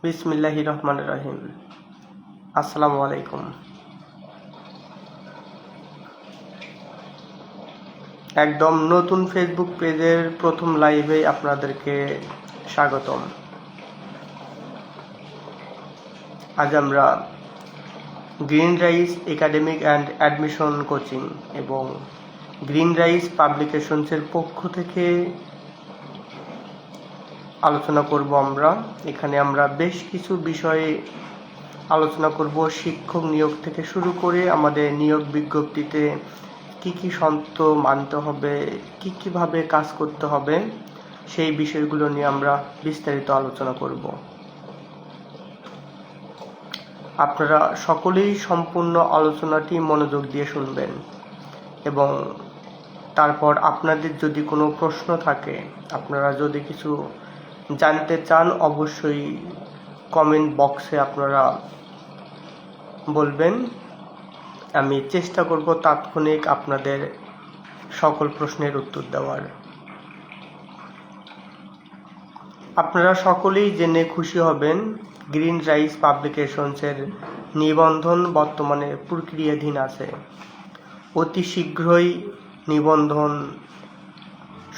বিসমিল্লাহির রহমানির রহিম। আসসালামু আলাইকুম। একদম নতুন ফেসবুক পেজের প্রথম লাইভে আপনাদেরকে স্বাগতম। আজ আমরা green rice academic and admission coaching এবং গ্রিন রাইস পাবলিকেশনসের পক্ষ থেকে আলোচনা করব। এখানে আমরা বেশ কিছু বিষয়ে আলোচনা করব। শিক্ষক নিয়োগ থেকে শুরু করে আমাদের নিয়োগ বিজ্ঞপ্তিতে কি শর্ত মানতে হবে, কিভাবে কাজ করতে হবে, সেই বিষয়গুলো নিয়ে আমরা বিস্তারিত আলোচনা করব। আপনারা সকলেই সম্পূর্ণ আলোচনাটি মনোযোগ দিয়ে শুনবেন এবং তারপর আপনাদের যদি কোনো প্রশ্ন থাকে, আপনারা যদি কিছু জানতে চান, অবশ্যই কমেন্ট বক্সে আপনারা বলবেন। আমি চেষ্টা করব তাৎক্ষণিক আপনাদের সকল প্রশ্নের উত্তর দেওয়ার। আপনারা সকলেই জেনে খুশি হবেন, গ্রিন রাইস পাবলিকেশনসের নিবন্ধন বর্তমানে প্রক্রিয়াধীন আছে। অতি শীঘ্রই নিবন্ধন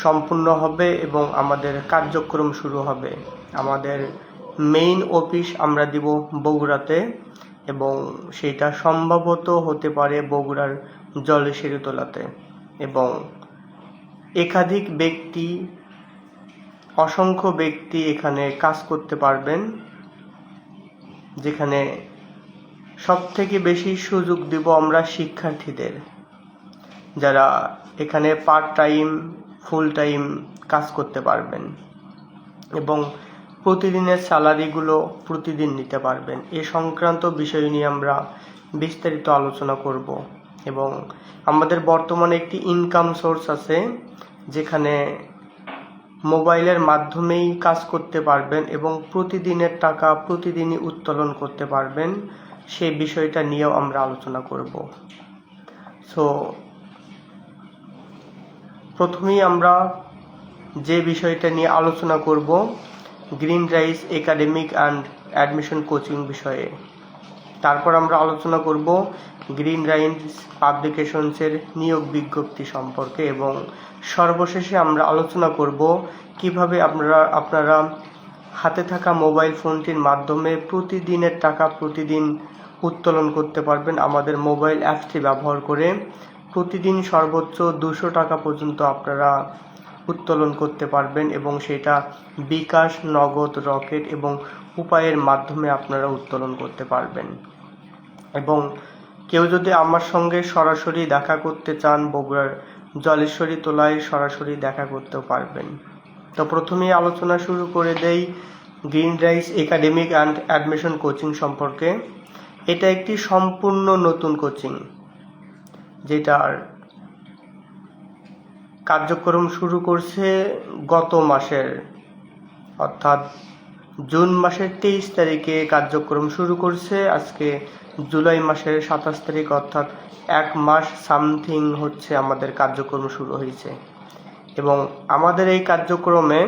সম্পূর্ণ হবে এবং আমাদের কার্যক্রম শুরু হবে। আমাদের মেইন অফিস আমরা দিব বগুড়াতে এবং সেটা সম্ভবত হতে পারে বগুড়ার জলেশ্বরীতলাতে, এবং একাধিক ব্যক্তি, অসংখ্য ব্যক্তি এখানে কাজ করতে পারবেন, যেখানে সবথেকে বেশি সুযোগ দিব আমরা শিক্ষার্থীদের, যারা এখানে পার্ট টাইম, ফুল টাইম কাজ করতে পারবেন এবং প্রতিদিনের স্যালারিগুলো প্রতিদিন নিতে পারবেন। এ সংক্রান্ত বিষয় নিয়ে আমরা বিস্তারিত আলোচনা করব এবং আমাদের বর্তমানে একটি ইনকাম সোর্স আছে, যেখানে মোবাইলের মাধ্যমেই কাজ করতে পারবেন এবং প্রতিদিনের টাকা প্রতিদিনই উত্তোলন করতে পারবেন। সেই বিষয়টা নিয়েও আমরা আলোচনা করব। প্রথমেই আমরা যে বিষয়টা নিয়ে আলোচনা করব, green rice academic and admission coaching বিষয়ে। তারপর আমরা আলোচনা করব গ্রিন রাইস পাবলিকেশনসের নিয়োগ বিজ্ঞপ্তি সম্পর্কে এবং সর্বশেষে আমরা আলোচনা করব কিভাবে আপনারা হাতে থাকা মোবাইল ফোনটির মাধ্যমে প্রতিদিনের টাকা প্রতিদিন উত্তোলন করতে পারবেন। আমাদের মোবাইল অ্যাপসটি ব্যবহার করে প্রতিদিন সর্বোচ্চ 200 টাকা পর্যন্ত আপনারা উত্তোলন করতে পারবেন এবং সেটা বিকাশ, নগদ, রকেট এবং উপায়ের মাধ্যমে আপনারা উত্তোলন করতে পারবেন। এবং কেউ যদি আমার সঙ্গে সরাসরি দেখা করতে চান, বগুড়ার জলেশ্বরীতলায় সরাসরি দেখা করতেও পারবেন। তো প্রথমেই আলোচনা শুরু করে দেই green rice academic and admission coaching সম্পর্কে। এটা একটি সম্পূর্ণ নতুন কোচিং, যেটার কার্যক্রম শুরু করছে গত মাসের, অর্থাৎ জুন মাসের 23 তারিখে কার্যক্রম শুরু করছে। আজকে জুলাই মাসের 27 তারিখ, অর্থাৎ 1 মাস সামথিং হচ্ছে আমাদের কার্যক্রম শুরু হয়েছে। এবং আমাদের এই কার্যক্রমে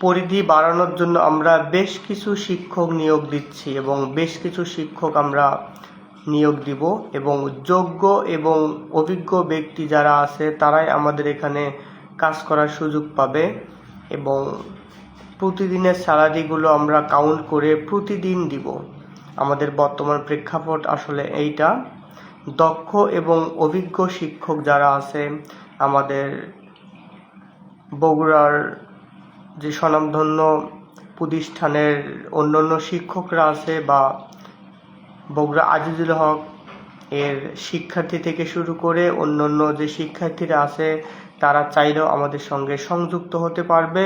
পরিধি বাড়ানোর জন্য আমরা বেশ কিছু শিক্ষক নিয়োগ দিচ্ছি এবং বেশ কিছু শিক্ষক আমরা নিয়োগ দিব এবং যোগ্য এবং অভিজ্ঞ ব্যক্তি যারা আছে তারাই আমাদের এখানে কাজ করার সুযোগ পাবে এবং প্রতিদিনের স্যালারিগুলো আমরা কাউন্ট করে প্রতিদিন দিব। আমাদের বর্তমান প্রেক্ষাপট আসলে এইটা। দক্ষ এবং অভিজ্ঞ শিক্ষক যারা আছে, আমাদের বগুড়ার যে স্বনামধন্য প্রতিষ্ঠানের অন্যান্য শিক্ষকরা আছে বা বগুড়া আজিজুল হক এর শিক্ষার্থী থেকে শুরু করে অন্যান্য যে শিক্ষার্থীরা আছে, তারা চাইলেও আমাদের সঙ্গে সংযুক্ত হতে পারবে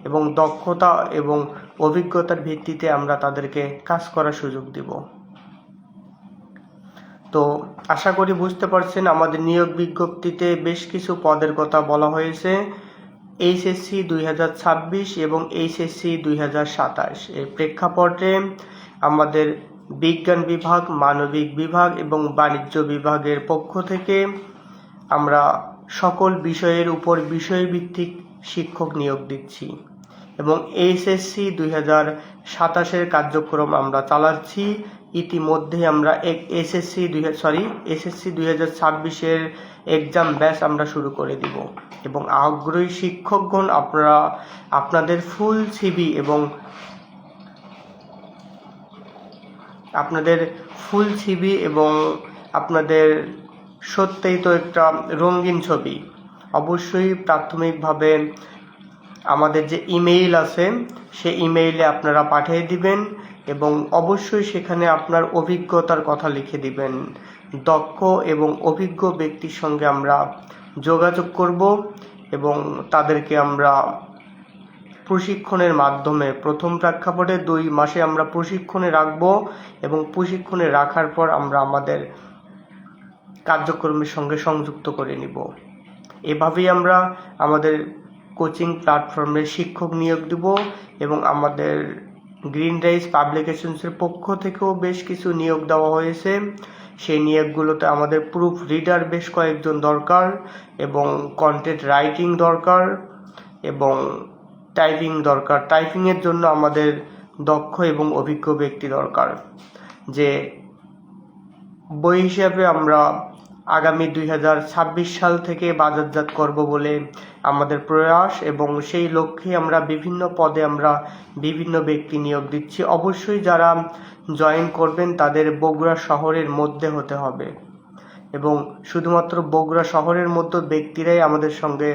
এবং দক্ষতা এবং অভিজ্ঞতার ভিত্তিতে আমরা তাদেরকে কাজ করার সুযোগ দিব। তো আশা করি বুঝতে পারছেন, আমাদের নিয়োগ বিজ্ঞপ্তিতে বেশ কিছু পদের কথা বলা হয়েছে। এইচএসসি 2026 এবং এইচএসসি 2027 এর প্রেক্ষাপটে আমাদের বিজ্ঞান বিভাগ, মানবিক বিভাগ এবং বাণিজ্য বিভাগের পক্ষ থেকে আমরা সকল বিষয়ের উপর বিষয়ভিত্তিক শিক্ষক নিয়োগ দিচ্ছি এবং এইচএসসি 2027 কার্যক্রম আমরা চালাচ্ছি। ইতিমধ্যে আমরা এসএসসি 2026 এক্সাম ব্যাচ আমরা শুরু করে দিব এবং আগ্রহী শিক্ষকগণ আপনারা আপনাদের ফুল সিভি এবং আপনাদের সত্যিই তো একটা রঙিন ছবি অবশ্যই প্রাথমিকভাবে আমাদের যে ইমেইল আছে সেই ইমেইলে আপনারা পাঠিয়ে দিবেন এবং অবশ্যই সেখানে আপনার অভিজ্ঞতার কথা লিখে দিবেন। দক্ষ এবং অভিজ্ঞ ব্যক্তির সঙ্গে আমরা যোগাযোগ করব এবং তাদেরকে আমরা প্রশিক্ষণের মাধ্যমে প্রথম প্রেক্ষাপটে 2 মাসে আমরা প্রশিক্ষণে রাখব এবং প্রশিক্ষণে রাখার পর আমরা আমাদের কার্যক্রমের সঙ্গে সংযুক্ত করে নিব। এভাবেই আমরা আমাদের কোচিং প্ল্যাটফর্মে শিক্ষক নিয়োগ দিব এবং আমাদের গ্রিন রাইস পাবলিকেশনসের পক্ষ থেকেও বেশ কিছু নিয়োগ দেওয়া হয়েছে। সেই নিয়োগগুলোতে আমাদের প্রুফ রিডার বেশ কয়েকজন দরকার এবং কন্টেন্ট রাইটিং দরকার এবং টাইপিং দরকার। টাইপিংয়ের জন্য আমাদের দক্ষ এবং অভিজ্ঞ ব্যক্তি দরকার, যে বই হিসাবে আমরা আগামী 2026 সাল থেকে বাজারজাত করব বলে আমাদের প্রয়াস এবং সেই লক্ষ্যে আমরা বিভিন্ন পদে আমরা বিভিন্ন ব্যক্তি নিয়োগ দিচ্ছি। অবশ্যই যারা জয়েন করবেন তাদের বগুড়া শহরের মধ্যে হতে হবে এবং শুধুমাত্র বগুড়া শহরের মধ্যে ব্যক্তিরাই আমাদের সঙ্গে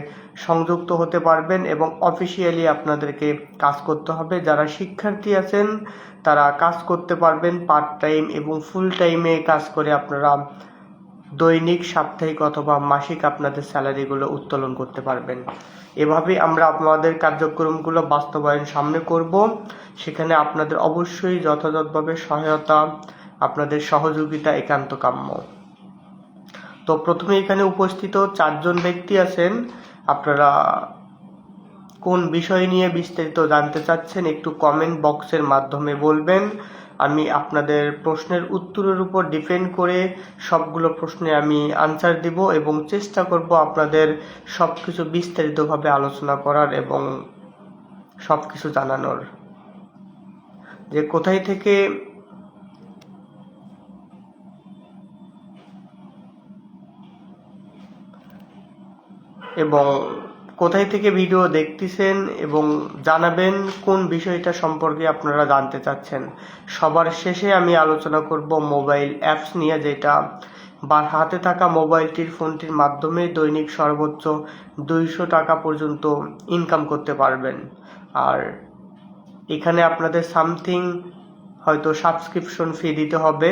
সংযুক্ত হতে পারবেন এবং অফিসিয়ালি আপনাদেরকে কাজ করতে হবে। যারা শিক্ষার্থী আছেন তারা কাজ করতে পারবেন পার্ট টাইম এবং ফুল টাইমে কাজ করে আপনারা দৈনিক, সাপ্তাহিক অথবা মাসিক আপনাদের স্যালারিগুলো উত্তোলন করতে পারবেন। এভাবে আমরা আপনাদের কার্যক্রমগুলো বাস্তবায়ন সামনে করব। সেখানে আপনাদের অবশ্যই যথাযথভাবে সহায়তা, আপনাদের সহযোগিতা একান্ত কাম্য। তো প্রথমে এখানে উপস্থিত 4 জন ব্যক্তি আছেন। আপনারা কোন বিষয় নিয়ে বিস্তারিত জানতে চাচ্ছেন একটু কমেন্ট বক্সের মাধ্যমে বলবেন। আমি আপনাদের প্রশ্নের উত্তরের উপর ডিপেন্ড করে সবগুলো প্রশ্নে আমি আনসার দিব এবং চেষ্টা করব আপনাদের সব কিছু বিস্তারিতভাবে আলোচনা করার এবং সব কিছু জানানোর, যে কোথায় থেকে ভিডিও দেখতেছেন এবং জানাবেন কোন বিষয়টা সম্পর্কে আপনারা জানতে চাচ্ছেন। সবার শেষে আমি আলোচনা করব মোবাইল অ্যাপস নিয়ে, যেটা বা হাতে থাকা ফোনটির মাধ্যমে দৈনিক সর্বোচ্চ 200 টাকা পর্যন্ত ইনকাম করতে পারবেন। আর এখানে আপনাদের সামথিং হয়তো সাবস্ক্রিপশন ফি দিতে হবে,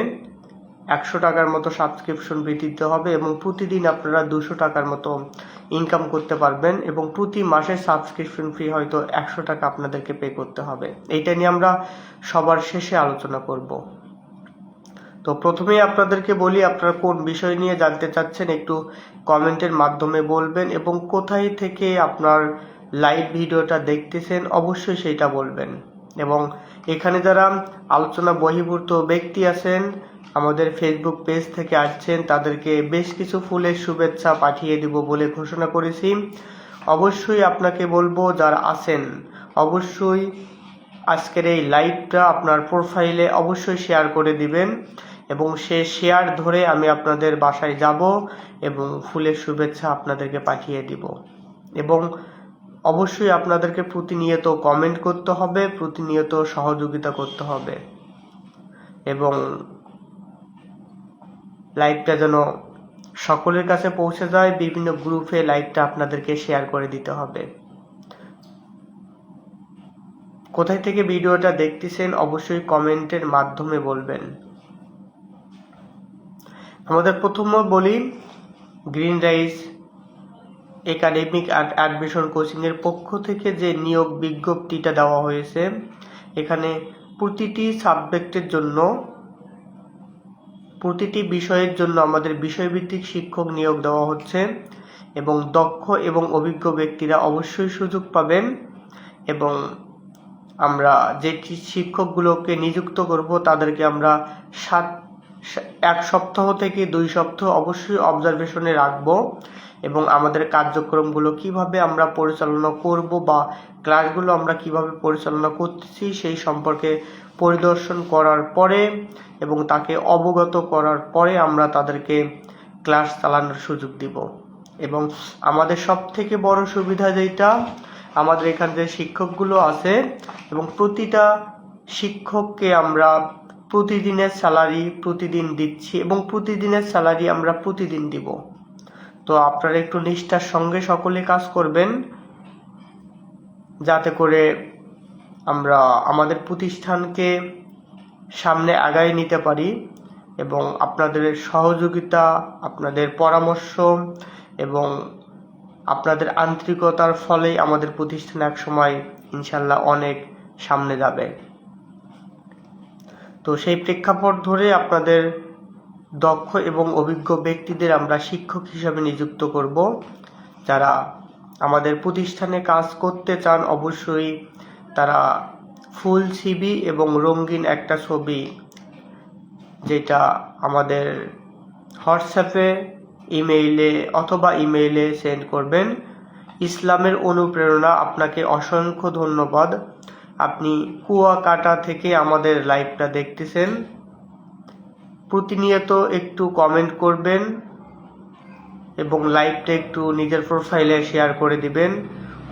100 টাকার মতো সাবস্ক্রিপশন ফি দিতে হবে এবং প্রতিদিন আপনারা 200 টাকার মতো ইনকাম করতে পারবেন এবং প্রতি মাসে সাবস্ক্রিপশন ফি হয়তো 100 টাকা আপনাদেরকে পে করতে হবে। এইটা নিয়ে আমরা সবার শেষে আলোচনা করব। তো প্রথমেই আপনাদেরকে বলি, আপনারা কোন বিষয় নিয়ে জানতে চাচ্ছেন একটু কমেন্টের মাধ্যমে বলবেন এবং কোথায় থেকে আপনার লাইভ ভিডিওটা দেখতেছেন অবশ্যই সেইটা বলবেন। এবং এখানে যারা আলোচনা বহির্ভূত ব্যক্তি আছেন, আমাদের ফেসবুক পেজ থেকে আসছেন, তাদেরকে বেশ কিছু ফুলের শুভেচ্ছা পাঠিয়ে দিব বলে ঘোষণা করেছি। অবশ্যই আপনাকে বলবো যারা আছেন অবশ্যই আজকের এই লাইভটা আপনার প্রোফাইলে অবশ্যই শেয়ার করে দিবেন এবং সে শেয়ার ধরে আমি আপনাদের বাসায় যাব এবং ফুলের শুভেচ্ছা আপনাদেরকে পাঠিয়ে দিব। এবং অবশ্যই আপনাদেরকে প্রতিনিয়ত কমেন্ট করতে হবে, প্রতিনিয়ত সহযোগিতা করতে হবে এবং লাইভটা যেন সকলের কাছে পৌঁছে যায়, বিভিন্ন গ্রুপে লাইভটা আপনাদেরকে শেয়ার করে দিতে হবে। কোথায় থেকে ভিডিওটা দেখতেছেন অবশ্যই কমেন্টের মাধ্যমে বলবেন। আমাদের প্রথমে বলি, green rice academic and admission কোচিংয়ের পক্ষ থেকে যে নিয়োগ বিজ্ঞপ্তিটা দেওয়া হয়েছে, এখানে প্রতিটি সাবজেক্টের জন্য, প্রতিটি বিষয়ের জন্য আমাদের বিষয়ভিত্তিক শিক্ষক নিয়োগ দেওয়া হচ্ছে এবং দক্ষ এবং অভিজ্ঞ ব্যক্তিরা অবশ্যই সুযোগ পাবেন এবং আমরা যে শিক্ষকগুলোকে নিযুক্ত করব তাদেরকে আমরা 1 সপ্তাহ থেকে 2 সপ্তাহ অবশ্যই অবজারভেশনে রাখবো এবং আমাদের কার্যক্রমগুলো কিভাবে আমরা পরিচালনা করব বা ক্লাসগুলো আমরা কিভাবে পরিচালনা করতেছি সেই সম্পর্কে পরিদর্শন করার পরে এবং তাকে অবগত করার পরে আমরা তাদেরকে ক্লাস চালানোর সুযোগ দিব। এবং আমাদের সবথেকে বড় সুবিধা যেটা, আমাদের এখানে যে শিক্ষকগুলো আছে এবং প্রতিটা শিক্ষককে আমরা প্রতিদিনের স্যালারি প্রতিদিন দিচ্ছি এবং প্রতিদিনের স্যালারি আমরা প্রতিদিন দিব। তো আপনারা একটু নিষ্ঠার সঙ্গে সকলে কাজ করবেন যাতে করে আমরা আমাদের প্রতিষ্ঠানকে সামনে আগায় নিতে পারি এবং আপনাদের সহযোগিতা, আপনাদের পরামর্শ এবং আপনাদের আন্তরিকতার ফলেই আমাদের প্রতিষ্ঠান একসময় ইনশাল্লাহ অনেক সামনে যাবে। তো সেই প্রেক্ষাপট ধরে আপনাদের দক্ষ এবং অভিজ্ঞ ব্যক্তিদের আমরা শিক্ষক হিসাবে নিযুক্ত করব। যারা আমাদের প্রতিষ্ঠানে কাজ করতে চান অবশ্যই তারা ফুল সিভি এবং রঙিন একটা ছবি যেটা আমাদের হোয়াটসঅ্যাপে, ইমেইলে সেন্ড করবেন। ইসলামের অনুপ্রেরণা, আপনাকে অসংখ্য ধন্যবাদ। আপনি কুয়াকাটা থেকে আমাদের লাইভটা দেখতেছেন। প্রতিনিয়ত একটু কমেন্ট করবেন এবং লাইভটা একটু নিজের প্রোফাইলে শেয়ার করে দিবেন।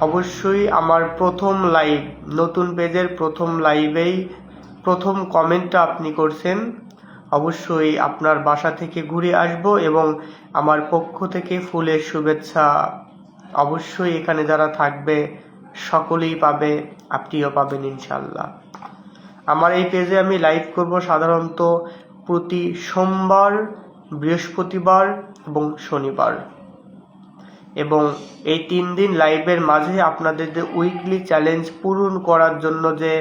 অবশ্যই আমার প্রথম লাইভ, নতুন পেজের প্রথম লাইভেই প্রথম কমেন্টটা আপনি করছেন। অবশ্যই আপনার বাসা থেকে ঘুরে আসব এবং আমার পক্ষ থেকে ফুলের শুভেচ্ছা অবশ্যই এখানে যারা থাকবে সকলেই পাবে, আপনিও পাবেন ইনশাল্লাহ। আমার এই পেজে আমি লাইভ করব সাধারণত প্রতি সোমবার, বৃহস্পতিবার এবং শনিবার, এবং এই 3 দিন লাইভের মাঝে আপনাদের যে উইকলি চ্যালেঞ্জ পূরণ করার জন্য যে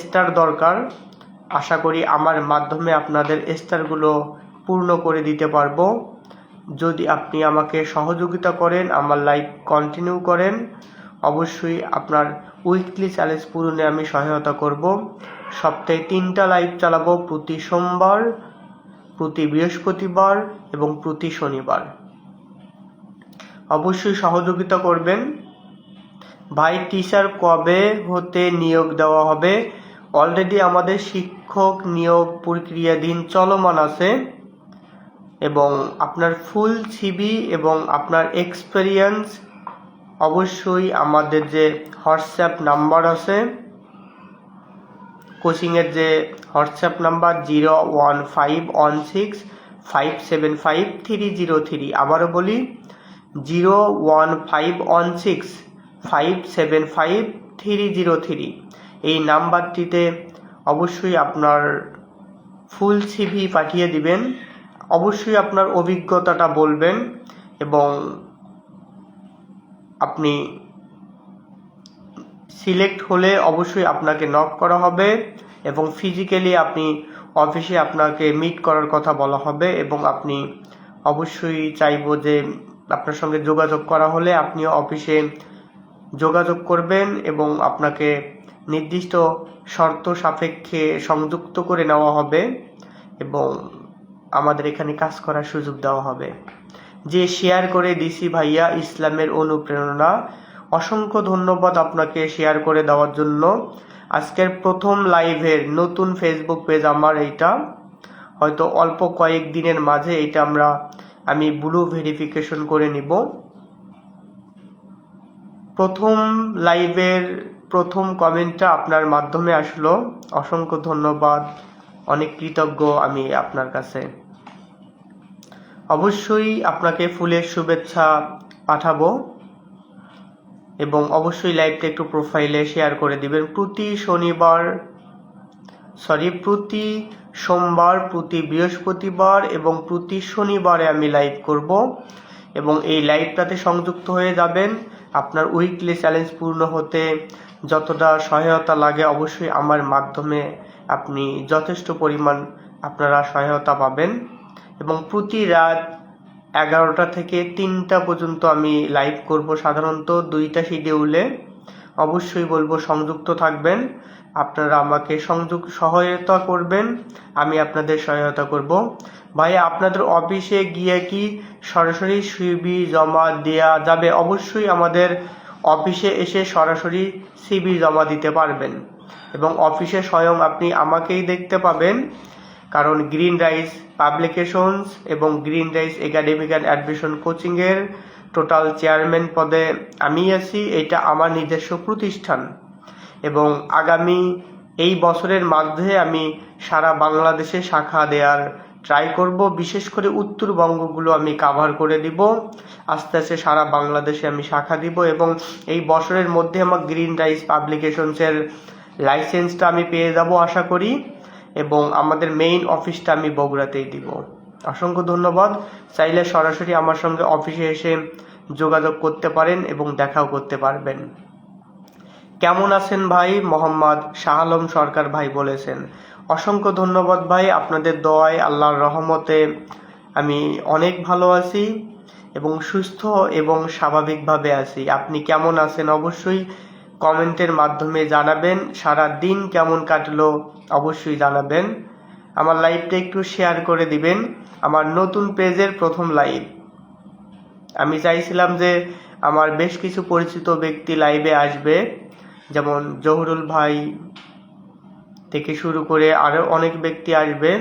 স্টার দরকার, আশা করি আমার মাধ্যমে আপনাদের স্টারগুলো পূর্ণ করে দিতে পারবো। যদি আপনি আমাকে সহযোগিতা করেন, আমার লাইভ কন্টিনিউ করেন, অবশ্যই আপনার উইকলি চ্যালেঞ্জ পূরণে আমি সহায়তা করব। সপ্তাহে 3টা লাইভ চালাবো, প্রতি সোমবার, প্রতি বৃহস্পতিবার এবং প্রতি শনিবার। অবশ্যই সহযোগিতা করবেন। ভাই টিচার কবে হতে নিয়োগ দেওয়া হবে? অলরেডি আমাদের শিক্ষক নিয়োগ প্রক্রিয়াধীন চলমান আছে এবং আপনার ফুল সিভি এবং আপনার এক্সপেরিয়েন্স অবশ্যই আমাদের যে হোয়াটসঅ্যাপ নাম্বার আছে, কোচিংয়ের যে হোয়াটসঅ্যাপ নাম্বার 01516575303, আবারও বলি 01516575303, এই নাম্বারটিতে অবশ্যই আপনার ফুল সিভি পাঠিয়ে দিবেন। অবশ্যই আপনার অভিজ্ঞতাটা বলবেন এবং আপনি সিলেক্ট হলে অবশ্যই আপনাকে নক করা হবে এবং ফিজিক্যালি আপনি অফিসে আপনাকে মিট করার কথা বলা হবে এবং আপনি অবশ্যই চাইবো যে আপনার সঙ্গে যোগাযোগ করা হলে আপনিও অফিসে যোগাযোগ করবেন এবং আপনাকে নির্দিষ্ট শর্ত সাপেক্ষে সংযুক্ত করে নেওয়া হবে এবং আমাদের এখানে কাজ করার সুযোগ দেওয়া হবে। যে শেয়ার করে দিছি ভাইয়া ইসলামের অনুপ্রেরণা, অসংখ্য ধন্যবাদ আপনাকে শেয়ার করে দেওয়ার জন্য। আজকের প্রথম লাইভের নতুন ফেসবুক পেজ আমার এইটা, হয়তো অল্প কয়েক দিনের মাঝে এটা আমি ব্লু ভেরিফিকেশন করে নিব। প্রথম লাইভের প্রথম কমেন্টটা আপনার মাধ্যমে আসলো, অসংখ্য ধন্যবাদ, অনেক কৃতজ্ঞ আমি আপনার কাছে। অবশ্যই আপনাকে ফুলের শুভেচ্ছা পাঠাবো এবং অবশ্যই লাইভটা একটু প্রোফাইলে শেয়ার করে দিবেন। প্রতি সোমবার, প্রতি বৃহস্পতিবার এবং প্রতি শনিবারে আমি লাইভ করব এবং এই লাইভটাতে সংযুক্ত হয়ে যাবেন। আপনার উইকলি চ্যালেঞ্জ পূর্ণ হতে যতটা সহায়তা লাগে অবশ্যই আমার মাধ্যমে আপনি যথেষ্ট পরিমাণ আপনারা সহায়তা পাবেন এবং প্রতি রাত 11টা থেকে 3টা পর্যন্ত আমি লাইভ করব, সাধারণত 2টা শিডিউলে। অবশ্যই বলবো সংযুক্ত থাকবেন, আপনারা আমাকে সহায়তা করবেন, আমি আপনাদের সহায়তা করব। ভাই আপনাদের অফিসে গিয়ে কি সরাসরি সিভি জমা দেওয়া যাবে? অবশ্যই আমাদের অফিসে এসে সরাসরি সিভি জমা দিতে পারবেন এবং অফিসে স্বয়ং আপনি আমাকেই দেখতে পাবেন, কারণ গ্রিন রাইস পাবলিকেশনস এবং green rice academic and admission কোচিংয়ের টোটাল চেয়ারম্যান পদে আমি আছি। এটা আমার নিজস্ব প্রতিষ্ঠান এবং আগামী এই বছরের মধ্যে আমি সারা বাংলাদেশে শাখা দেওয়ার ট্রাই করব। বিশেষ করে উত্তরবঙ্গগুলো আমি কাভার করে দিব। আস্তে আস্তে সারা বাংলাদেশে আমি শাখা দিব এবং এই বছরের মধ্যে আমার গ্রিন রাইস পাবলিকেশনসের লাইসেন্সটা আমি পেয়ে যাব আশা করি, এবং আমাদের মেইন অফিসটা আমি বগুড়াতেই দিব। অসংখ্য ধন্যবাদ। চাইলে সরাসরি আমার সঙ্গে অফিসে এসে যোগাযোগ করতে পারেন এবং দেখাও করতে পারবেন। কেমন আছেন ভাই? মোহাম্মদ শাহ আলম সরকার ভাই বলেছেন। অসংখ্য ধন্যবাদ ভাই, আপনাদের দোয়ায় আল্লাহর রহমতে আমি অনেক ভালো আছি এবং সুস্থ এবং স্বাভাবিকভাবে আছি। আপনি কেমন আছেন অবশ্যই কমেন্টের মাধ্যমে জানাবেন। সারা দিন কেমন কাটলো অবশ্যই জানাবেন। আমার লাইভটা একটু শেয়ার করে দিবেন। আমার নতুন পেজের প্রথম লাইভ। আমি চাইছিলাম যে আমার বেশ কিছু পরিচিত ব্যক্তি লাইভে আসবে, যেমন জহুরুল ভাই থেকে শুরু করে আরও অনেক ব্যক্তি আসবে।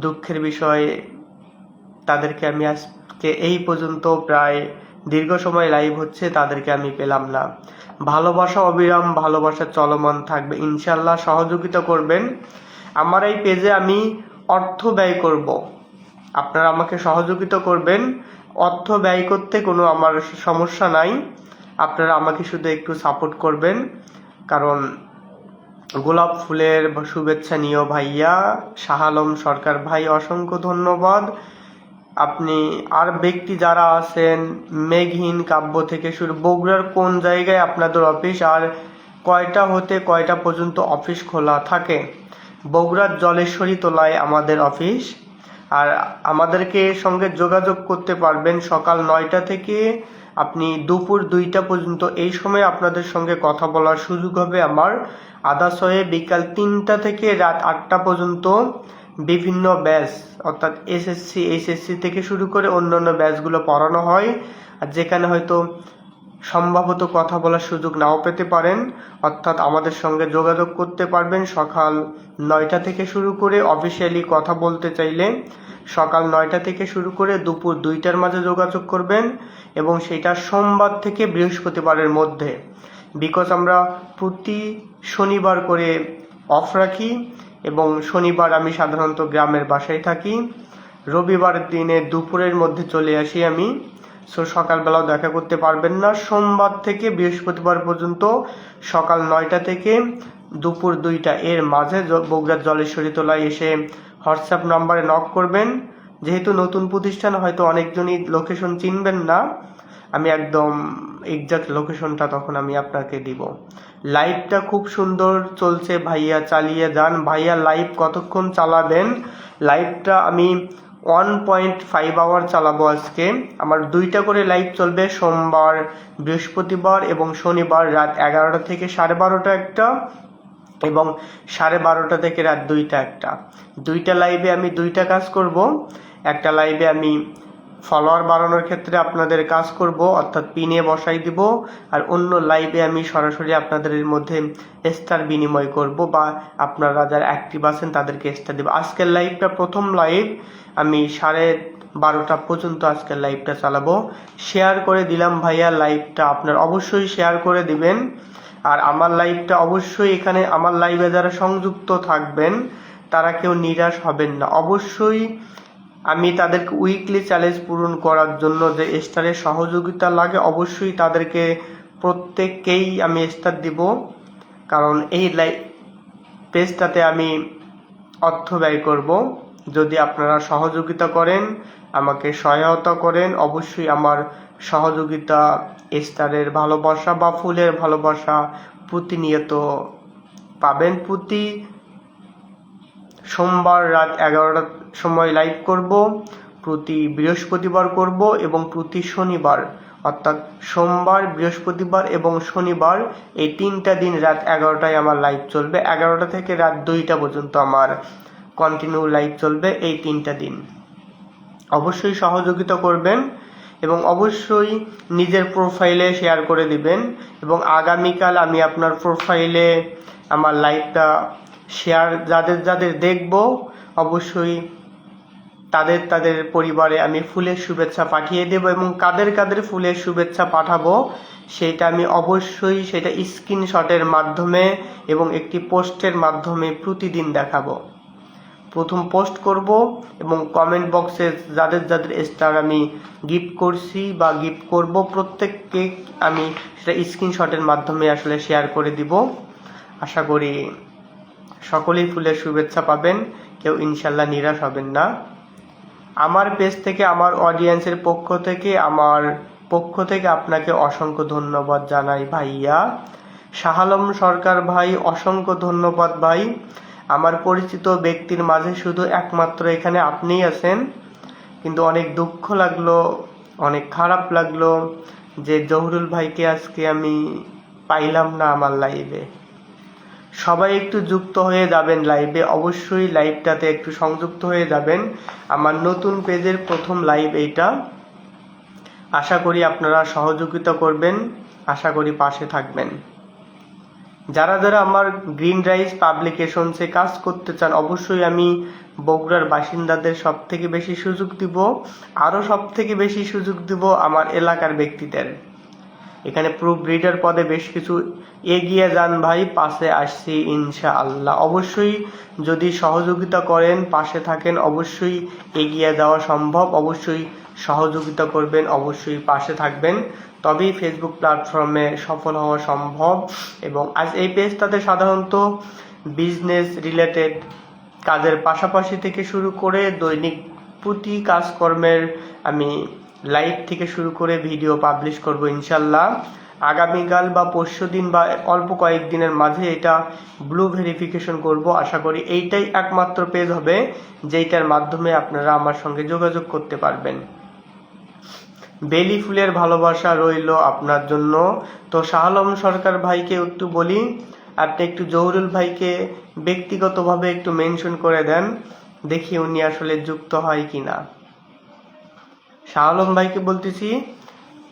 দুঃখের বিষয় তাদেরকে আমি আজকে এই পর্যন্ত প্রায় দীর্ঘ সময় লাইভ হচ্ছে, তাদেরকে আমি পেলাম না। ভালোবাসা অবিরাম, ভালোবাসা চলমান থাকবে ইনশাল্লাহ। সহযোগিতা করবেন। আমার এই পেজে আমি অর্থ ব্যয় করব, আপনারা আমাকে সহযোগিতা করবেন। অর্থ ব্যয় করতে কোনো আমার সমস্যা নাই, আপনারা আমাকে শুধু একটু সাপোর্ট করবেন। কারণ গোলাপ ফুলের শুভেচ্ছা নিও ভাইয়া শাহ আলম সরকার ভাই, অসংখ্য ধন্যবাদ। আপনি আর ব্যক্তি যারা আছেন, মেঘহীন কাব্য থেকে শুরু, বগুড়ার কোন জায়গায় আপনাদের অফিস আর কয়টা হতে কয়টা পর্যন্ত অফিস খোলা থাকে? বগুড়ার জলেশ্বরী তোলায় আমাদের অফিস। আর আমাদেরকে সঙ্গে যোগাযোগ করতে পারবেন সকাল 9টা থেকে আপনি দুপুর 2টা পর্যন্ত। এই সময় আপনাদের সঙ্গে কথা বলার সুযোগ হবে আমার। আদার্স হয়ে বিকাল 3টা থেকে রাত 8টা পর্যন্ত বিভিন্ন ব্যাচ, অর্থাৎ এসএসসি এইচএসসি থেকে শুরু করে অন্যান্য ব্যাচগুলো পড়ানো হয়, আর যেখানে হয়তো সম্ভবত কথা বলার সুযোগ নাও পেতে পারেন। অর্থাৎ আমাদের সঙ্গে যোগাযোগ করতে পারবেন সকাল 9টা থেকে শুরু করে। অফিসিয়ালি কথা বলতে চাইলে সকাল 9টা থেকে শুরু করে দুপুর 2টার মাঝে যোগাযোগ করবেন, এবং সেটা সোমবার থেকে বৃহস্পতিবারের মধ্যে। বিকজ আমরা প্রতি শনিবার করে অফ রাখি এবং শনিবার আমি সাধারণত গ্রামের বাসায় থাকি। রবিবার দিনে দুপুরের মধ্যে চলে আসি আমি। সকালবেলাও দেখা করতে পারবেন না। সোমবার থেকে বৃহস্পতিবার পর্যন্ত সকাল 9টা থেকে দুপুর 2টা এর মাঝে বগুড়ার জলেশ্বরী তোলায় এসে হোয়াটসঅ্যাপ নাম্বারে নক করবেন। যেহেতু নতুন প্রতিষ্ঠান, হয়তো অনেকজনই লোকেশন চিনবেন না, আমি একদম এক্সাক্ট লোকেশনটা তখন আমি আপনাকে দিব। লাইভটা খুব সুন্দর চলছে ভাইয়া, চালিয়ে যান ভাইয়া। লাইভ কতক্ষণ চালাবেন? লাইভটা আমি 1.5 আওয়ার চালাবো আজকে। আমার 2টা করে লাইভ চলবে, সোমবার, বৃহস্পতিবার এবং শনিবার রাত 11টা থেকে 12:30 একটা, এবং 12:30 থেকে রাত 2টা একটা। 2টা লাইভে আমি 2টা কাজ করব। একটা লাইভে আমি ফলোয়ার বাড়ানোর ক্ষেত্রে আপনাদের কাজ করব, অর্থাৎ পিনে বসাই দিব, আর অন্য লাইভে আমি সরাসরি আপনাদের মধ্যে স্টার বিনিময় করব, বা আপনারা যারা অ্যাক্টিভ আছেন তাদেরকে স্টার দেব। আজকের লাইভটা প্রথম লাইভ, আমি 12:30 পর্যন্ত আজকের লাইভটা চালাবো। শেয়ার করে দিলাম ভাইয়া লাইভটা, আপনার অবশ্যই শেয়ার করে দিবেন। আর আমার লাইভটা অবশ্যই, এখানে আমার লাইভে যারা সংযুক্ত থাকবেন তারা কেউ নিরাশ হবেন না। অবশ্যই আমি তাদেরকে উইকলি চ্যালেঞ্জ পূরণ করার জন্য যে স্টারের সহযোগিতা লাগে, অবশ্যই তাদেরকে প্রত্যেককেই আমি স্টার দিব। কারণ এই পেজটাতে আমি অর্থ ব্যয় করব। যদি আপনারা সহযোগিতা করেন, আমাকে সহায়তা করেন, অবশ্যই আমার সহযোগিতা, স্টারের ভালোবাসা বা ফুলের ভালোবাসা প্রতিনিয়ত পাবেন। প্রতি সোমবার রাত 11টার সময় লাইভ করব, প্রতি বৃহস্পতিবার করব, এবং প্রতি শনিবার, অর্থাৎ সোমবার, বৃহস্পতিবার এবং শনিবার, এই 3টা দিন রাত 11টায় আমার লাইভ চলবে। 11টা থেকে রাত 2টা পর্যন্ত আমার কন্টিনিউ লাইভ চলবে এই 3টা দিন। অবশ্যই সহযোগিতা করবেন এবং অবশ্যই নিজের প্রোফাইলে শেয়ার করে দিবেন। এবং আগামীকাল আমি আপনার প্রোফাইলে আমার লাইভটা শেয়ার যাদের যাদের দেখব অবশ্যই তাদের পরিবারে আমি ফুলের শুভেচ্ছা পাঠিয়ে দেব, এবং কাদের কাদের ফুলের শুভেচ্ছা পাঠাবো সেটা আমি অবশ্যই সেটা স্ক্রিনশটের মাধ্যমে এবং একটি পোস্টের মাধ্যমে প্রতিদিন দেখাবো। প্রথম পোস্ট করব এবং কমেন্ট বক্সে যাদের যাদের স্টার আমি গিফট করছি বা গিফট করব প্রত্যেককে আমি সেটা স্ক্রিনশটের মাধ্যমে আসলে শেয়ার করে দিব। আশা করি সকলেই ফুলের শুভেচ্ছা পাবেন, কেউ ইনশাল্লাহ নিরাশ হবেন না। আমার পেজ থেকে, আমার অডিয়েন্সের পক্ষ থেকে আপনাকে অসংখ্য ধন্যবাদ জানাই ভাইয়া। শাহ আলম সরকার ভাই, অসংখ্য ধন্যবাদ ভাই। আমার পরিচিত ব্যক্তির মাঝে শুধু একমাত্র এখানে আপনিই আছেন, কিন্তু অনেক দুঃখ লাগলো, অনেক খারাপ লাগলো যে জহুরুল ভাইকে আজকে আমি পাইলাম না আমার লাইভে। সবাই একটু যুক্ত হয়ে যাবেন লাইভে, অবশ্যই লাইভটাতে একটু সংযুক্ত হয়ে যাবেন। আমার নতুন পেজের প্রথম লাইভ এইটা। আশা করি আপনারা সহযোগিতা করবেন, আশা করি পাশে থাকবেন। যারা যারা আমার গ্রিন রাইস পাবলিকেশনসে কাজ করতে চান অবশ্যই আমি বগুড়ার বাসিন্দাদের সব থেকে বেশি সুযোগ দিব, আরও সব থেকে বেশি সুযোগ দিব আমার এলাকার ব্যক্তিদের। এখানে প্রুফ রিডার পদে বেশ কিছু এগিয়ে যান ভাই, পাশে আসছি ইনশাআল্লাহ। অবশ্যই যদি সহযোগিতা করেন, পাশে থাকেন, অবশ্যই এগিয়ে যাওয়া সম্ভব। অবশ্যই সহযোগিতা করবেন, অবশ্যই পাশে থাকবেন, তবেই ফেসবুক প্ল্যাটফর্মে সফল হওয়া সম্ভব। এবং আজ এই পেজটাতে সাধারণত বিজনেস রিলেটেড কাজের পাশাপাশি থেকে শুরু করে দৈনিক প্রতি কাজকর্মের আমি লাইভ থেকে শুরু করে ভিডিও পাবলিশ করব ইনশাল্লাহ। আগামীকাল বা পরশুদিন বা অল্প কয়েকদিনের মাঝে এটা ব্লু ভেরিফিকেশন করব। আশা করি এইটাই একমাত্র পেজ হবে যেইটার মাধ্যমে আপনারা আমার সঙ্গে যোগাযোগ করতে পারবেন। বেলি ফুলের ভালোবাসা রইল আপনার জন্য। তো শাহ আলম সরকার ভাইকে একটু বলি, আপনি একটু জহুরুল ভাইকে ব্যক্তিগতভাবে একটু মেনশন করে দেন, দেখি উনি আসলে যুক্ত হয় কিনা। শাহ আলম ভাইকে বলতেছি,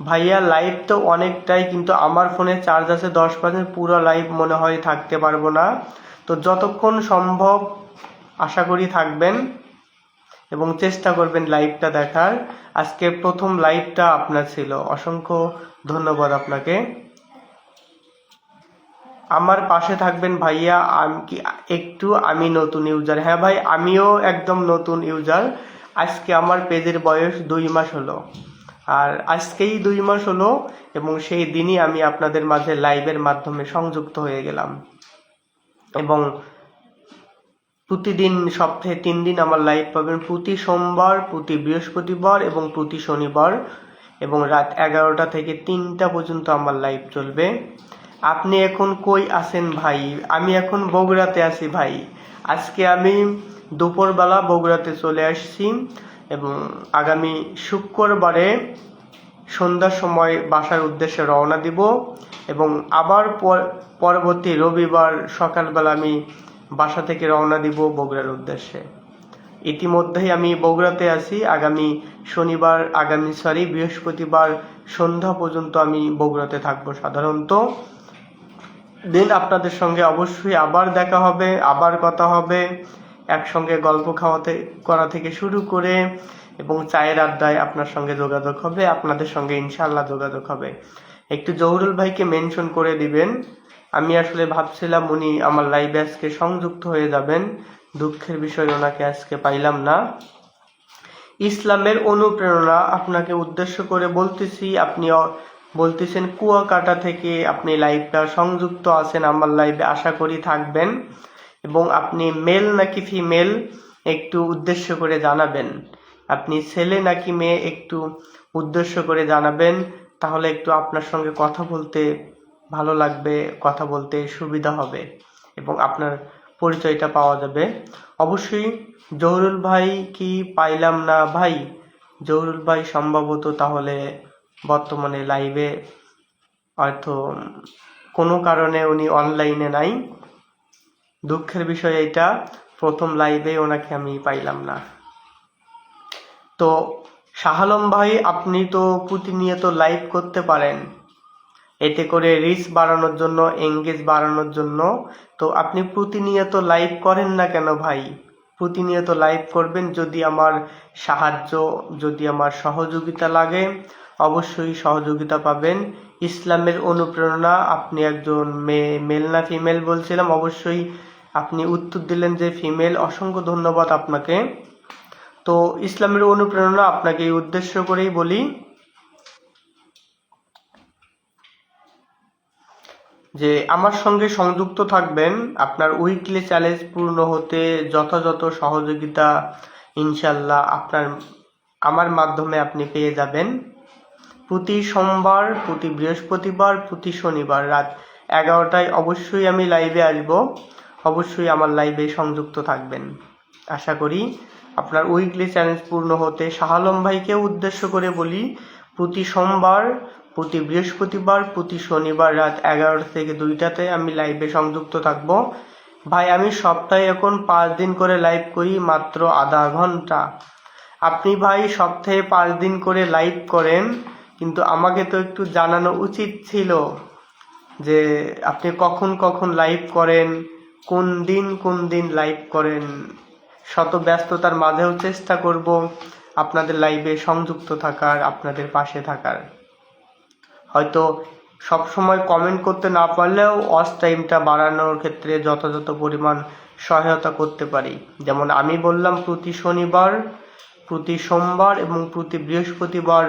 ভাইয়া লাইভ তো অনেকটাই, কিন্তু আমার ফোনে চার্জ আছে 10%, পুরো লাইভ মনে হয় থাকতে পারবো না। তো যতক্ষণ সম্ভব আশা করি থাকবেন এবং চেষ্টা করবেন লাইভটা দেখার। আজকে প্রথম লাইভটা আপনার ছিল, অসংখ্য ধন্যবাদ আপনাকে। আমার পাশে থাকবেন ভাইয়া। আমি নতুন ইউজার। হ্যাঁ ভাই, আমিও একদম নতুন ইউজার। আজকে আমার পেজের বয়স 2 মাস হলো, আর আজকেই 2 মাস হলো, এবং সেই দিনই আমি আপনাদের মাঝে লাইভের মাধ্যমে সংযুক্ত হয়ে গেলাম। এবং প্রতিদিন সপ্তাহে 3 দিন আমার লাইভ পাবেন, প্রতি সোমবার, প্রতি বৃহস্পতিবার এবং প্রতি শনিবার, এবং রাত 11টা থেকে 3টা পর্যন্ত আমার লাইভ চলবে। আপনি এখন কই আছেন ভাই? আমি এখন বগুড়াতে আছি ভাই। আজকে আমি দুপুরবেলা বগুড়াতে চলে আসছি এবং আগামী শুক্রবারে সন্ধ্যার সময় বাসার উদ্দেশ্যে রওনা দিব, এবং আবার পরবর্তী রবিবার সকালবেলা আমি বাসা থেকে রওনা দিব বগুড়ার উদ্দেশ্যে। ইতিমধ্যেই আমি বগুড়াতে আছি। বৃহস্পতিবার সন্ধ্যা পর্যন্ত আমি বগুড়াতে থাকবো সাধারণত। দিন আপনাদের সঙ্গে অবশ্যই আবার দেখা হবে, আবার কথা হবে, একসঙ্গে গল্প করা থেকে শুরু করে এবং চায়ের আড্ডায় আপনার সঙ্গে যোগাযোগ হবে, আপনাদের সঙ্গে ইনশাআল্লাহ যোগাযোগ হবে। একটু জহুরুল ভাইকে মেনশন করে দিবেন। আমি আসলে ভাবছিলাম উনি আমার লাইভে আজকে সংযুক্ত হয়ে যাবেন, দুঃখের বিষয় ওনাকে আজকে পাইলাম না। ইসলামের অনুপ্রেরণা আপনাকে উদ্দেশ্য করে বলতেছি, আপনি বলতেছেন কুয়াকাটা থেকে আপনি লাইভটা সংযুক্ত আছেন আমার লাইভে, আশা করি থাকবেন। এবং আপনি মেল নাকি ফিমেল একটু উদ্দেশ্য করে জানাবেন, আপনি ছেলে নাকি মেয়ে একটু উদ্দেশ্য করে জানাবেন, তাহলে একটু আপনার সঙ্গে কথা বলতে ভালো লাগবে, কথা বলতে সুবিধা হবে এবং আপনার পরিচয়টা পাওয়া যাবে। অবশ্যই জহুরুল ভাই কি পাইলাম না ভাই? জহুরুল ভাই সম্ভবত তাহলে বর্তমানে লাইভে হয়তো কোনো কারণে উনি অনলাইনে নাই, দুঃখের বিষয় এটা। প্রথম লাইভে ওনাকে আমি পাইলাম না। তো তো শাহ আলম ভাই, আপনি তো প্রতিনিয়ত লাইভ করতে পারেন, এতে করে রিচ বাড়ানোর জন্য, এঙ্গেজ বাড়ানোর জন্য। তো আপনি প্রতিনিয়ত লাইভ করেন না কেন ভাই? প্রতিনিয়ত লাইভ করবেন। যদি আমার সাহায্য, যদি আমার সহযোগিতা লাগে, অবশ্যই সহযোগিতা পাবেন। ইসলামের অনুপ্রেরণা, আপনি একজন মেল না ফিমেল বলছিলাম, অবশ্যই আপনি উত্তর দিলেন যে ফিমেল। অসংখ্য ধন্যবাদ আপনাকে। তো ইসলামের অনুপ্রেরণা, আপনাকে এই উদ্দেশ্য করেই বলি যে আমার সঙ্গে সংযুক্ত থাকবেন। আপনার উইকলি চ্যালেঞ্জ পূর্ণ হতে যথাযথ সহযোগিতা ইনশাল্লাহ আমার মাধ্যমে আপনি পেয়ে যাবেন। প্রতি সোমবার, প্রতি বৃহস্পতিবার, প্রতি শনিবার রাত 11টায় অবশ্যই আমি লাইভে আসব। অবশ্যই আমার লাইভে সংযুক্ত থাকবেন। আশা করি আপনার উইকলি চ্যালেঞ্জ পূর্ণ হতে শাহ আলম ভাইকে উদ্দেশ্য করে বলি, প্রতি সোমবার, প্রতি বৃহস্পতিবার, প্রতি শনিবার রাত 11টা থেকে 2টাতে আমি লাইভে সংযুক্ত থাকব। ভাই, আমি সপ্তাহে এখন 5 দিন করে লাইভ করি, মাত্র আধা ঘন্টা। আপনি ভাই সপ্তাহে 5 দিন করে লাইভ করেন, কিন্তু আমাকে তো একটু জানানো উচিত ছিল যে আপনি কখন কখন লাইভ করেন, কোন দিন লাইভ করেন। শত ব্যস্ততার মাঝেও চেষ্টা করব আপনাদের লাইভে সংযুক্ত থাকার, আপনাদের পাশে থাকার। হয়তো সব সময় কমেন্ট করতে না পারলেও ওয়াচ টাইমটা বাড়ানোর ক্ষেত্রে যথাযথ পরিমাণ সহায়তা করতে পারি। যেমন আমি বললাম, প্রতি শনিবার, প্রতি সোমবার এবং প্রতি বৃহস্পতিবার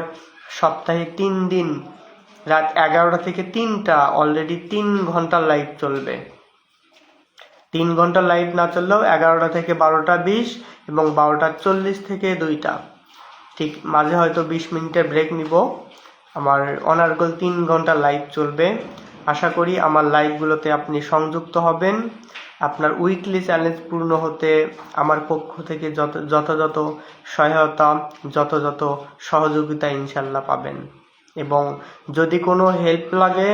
সপ্তাহে 3 দিন রাত 11টা থেকে 3টা, অলরেডি 3 ঘন্টা লাইভ চলবে। 3 ঘন্টা লাইভ না চললেও 11টা থেকে 12টা 20 এবং 12টা 40 থেকে 2টা, ঠিক মাঝে হয়তো 20 মিনিটের ব্রেক নিব। আমার অনার্গল 3 ঘন্টা লাইভ চলবে। আশা করি আমার লাইভগুলোতে আপনি সংযুক্ত হবেন। আপনার উইকলি চ্যালেঞ্জ পূর্ণ হতে আমার পক্ষ থেকে যথাযথ সহায়তা, যথাযথ সহযোগিতা ইনশাল্লাহ পাবেন। এবং যদি কোনো হেল্প লাগে,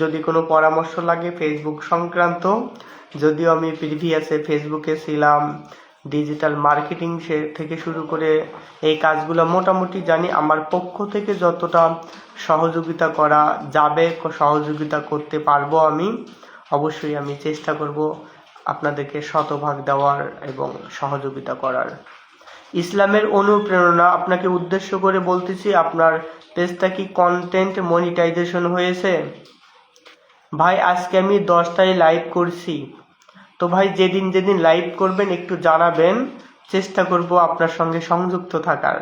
যদি কোনো পরামর্শ লাগে ফেসবুক সংক্রান্ত, যদিও আমি প্রিভিয়াসে ফেসবুকে ছিলাম, ডিজিটাল মার্কেটিং থেকে শুরু করে এই কাজগুলো মোটামুটি জানি। আমার পক্ষ থেকে যতটা সহযোগিতা করা যাবে, সহযোগিতা করতে পারবো আমি। অবশ্যই আমি চেষ্টা করব আপনাদেরকে শতভাগ দেওয়ার এবং সহযোগিতা করার। ইসলামের অনুপ্রেরণা, আপনাকে উদ্দেশ্য করে বলতেছি, আপনার পেজটা কি কন্টেন্ট মনিটাইজেশন হয়েছে? ভাই, আজকে আমি 10টায় লাইভ করছি। তো ভাই, যেদিন লাইভ করবেন একটু জানাবেন, চেষ্টা করব আপনার সঙ্গে সংযুক্ত থাকার।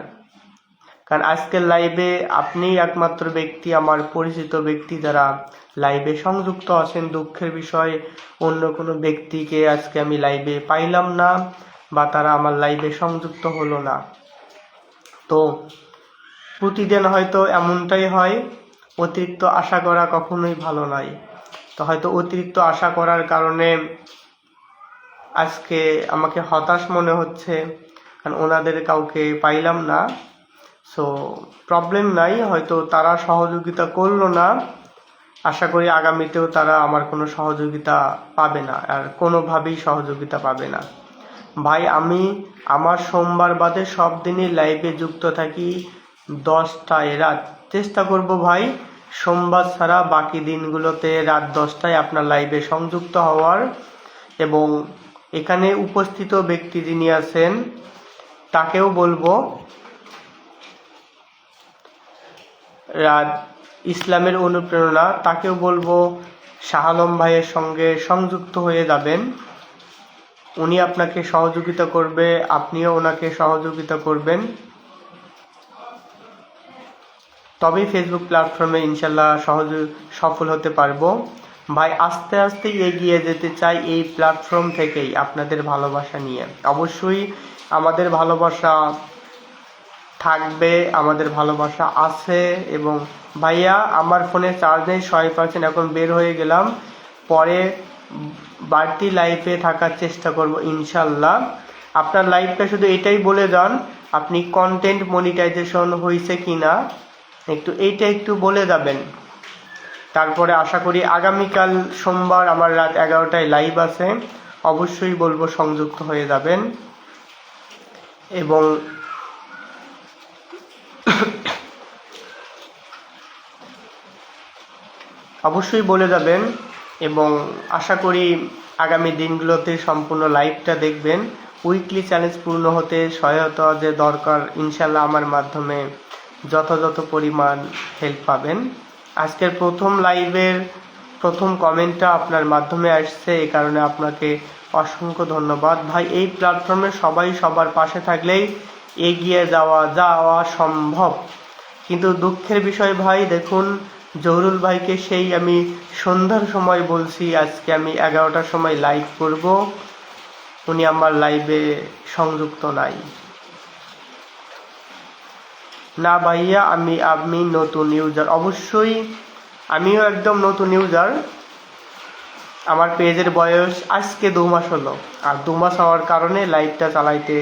কারণ আজকের লাইভে আপনিই একমাত্র ব্যক্তি, আমার পরিচিত ব্যক্তি যারা লাইভে সংযুক্ত আছেন। দুঃখের বিষয়, অন্য কোনো ব্যক্তিকে আজকে আমি লাইভে পাইলাম না, বা তারা আমার লাইভে সংযুক্ত হলো না। তো প্রতিদিন হয়তো এমনটাই হয়, অতিরিক্ত আশা করা কখনোই ভালো নয়। তো হয়তো অতিরিক্ত আশা করার কারণে আজকে আমাকে হতাশ মনে হচ্ছে, কারণ ওনাদের কাউকে পাইলাম না। সো প্রবলেম নাই, হয়তো তারা সহযোগিতা করলো না। আশা করি আগামীতেও তারা আমার কোনো সহযোগিতা পাবে না, আর কোনোভাবেই সহযোগিতা পাবে না। ভাই, আমি আমার সোমবার বাদে সব দিনই লাইভে যুক্ত থাকি 10টায় রাত। চেষ্টা করব ভাই সোমবার ছাড়া বাকি দিনগুলোতে রাত 10টায় আপনার লাইভে সংযুক্ত হওয়ার। এবং এখানে উপস্থিত ব্যক্তি যিনি আছেন তাকেও বলবো ইসলামের অনুপ্রেরণা, তাকেও বলবো শাহ আলম ভাইয়ের সঙ্গে সংযুক্ত হয়ে যাবেন। উনি আপনাকে সহযোগিতা করবে, আপনিও ওনাকে সহযোগিতা করবেন। তবেই ফেসবুক প্ল্যাটফর্মে ইনশাল্লাহ সহজে সফল হতে পারবো। ভাই, আস্তে আস্তে এগিয়ে যেতে চাই এই প্ল্যাটফর্ম থেকেই, আপনাদের ভালোবাসা নিয়ে। অবশ্যই আমাদের ভালোবাসা থাকবে, আমাদের ভালোবাসা আছে। এবং ভাইয়া, আমার ফোনে চার্জ নেই, 100%, এখন বের হয়ে গেলাম। পরে বাড়তি লাইভে থাকার চেষ্টা করব ইনশাল্লাহ। আপনার লাইভটা শুধু এটাই বলে যান, আপনি কন্টেন্ট মনিটাইজেশন হয়েছে কিনা, এইটা একটু বলে যাবেন। তারপরে আশা করি আগামীকাল সোমবার আমার রাত 11টায় লাইভ আছে, অবশ্যই বলবো সংযুক্ত হয়ে যাবেন। এবং অবশ্যই বলে যাবেন, এবং আশা করি আগামী দিনগুলোতে সম্পূর্ণ লাইভটা দেখবেন। উইকলি চ্যালেঞ্জ পূর্ণ হতে সহায়তা যে দরকার, ইনশাল্লাহ আমার মাধ্যমে যথাযথ পরিমাণ হেল্প পাবেন। আজকের প্রথম লাইভের প্রথম কমেন্টটা আপনার মাধ্যমে আসছে, এই কারণে আপনাকে অসংখ্য ধন্যবাদ ভাই। এই প্ল্যাটফর্মে সবাই সবার পাশে থাকলেই এগিয়ে যাওয়া সম্ভব। কিন্তু দুঃখের বিষয় ভাই, দেখুন জহুরুল ভাইকে সেই আমি সন্ধ্যার সময় বলছি আজকে আমি 11টার সময় লাইভ করব, উনি আমার লাইভে সংযুক্ত নাই। না ভাইয়া, আমি নতুন ইউজার। অবশ্যই আমিও একদম নতুন ইউজার। আমার পেজের বয়স আজকে 2 মাস হলো, আর 2 মাস হওয়ার কারণে লাইভটা চালাইতে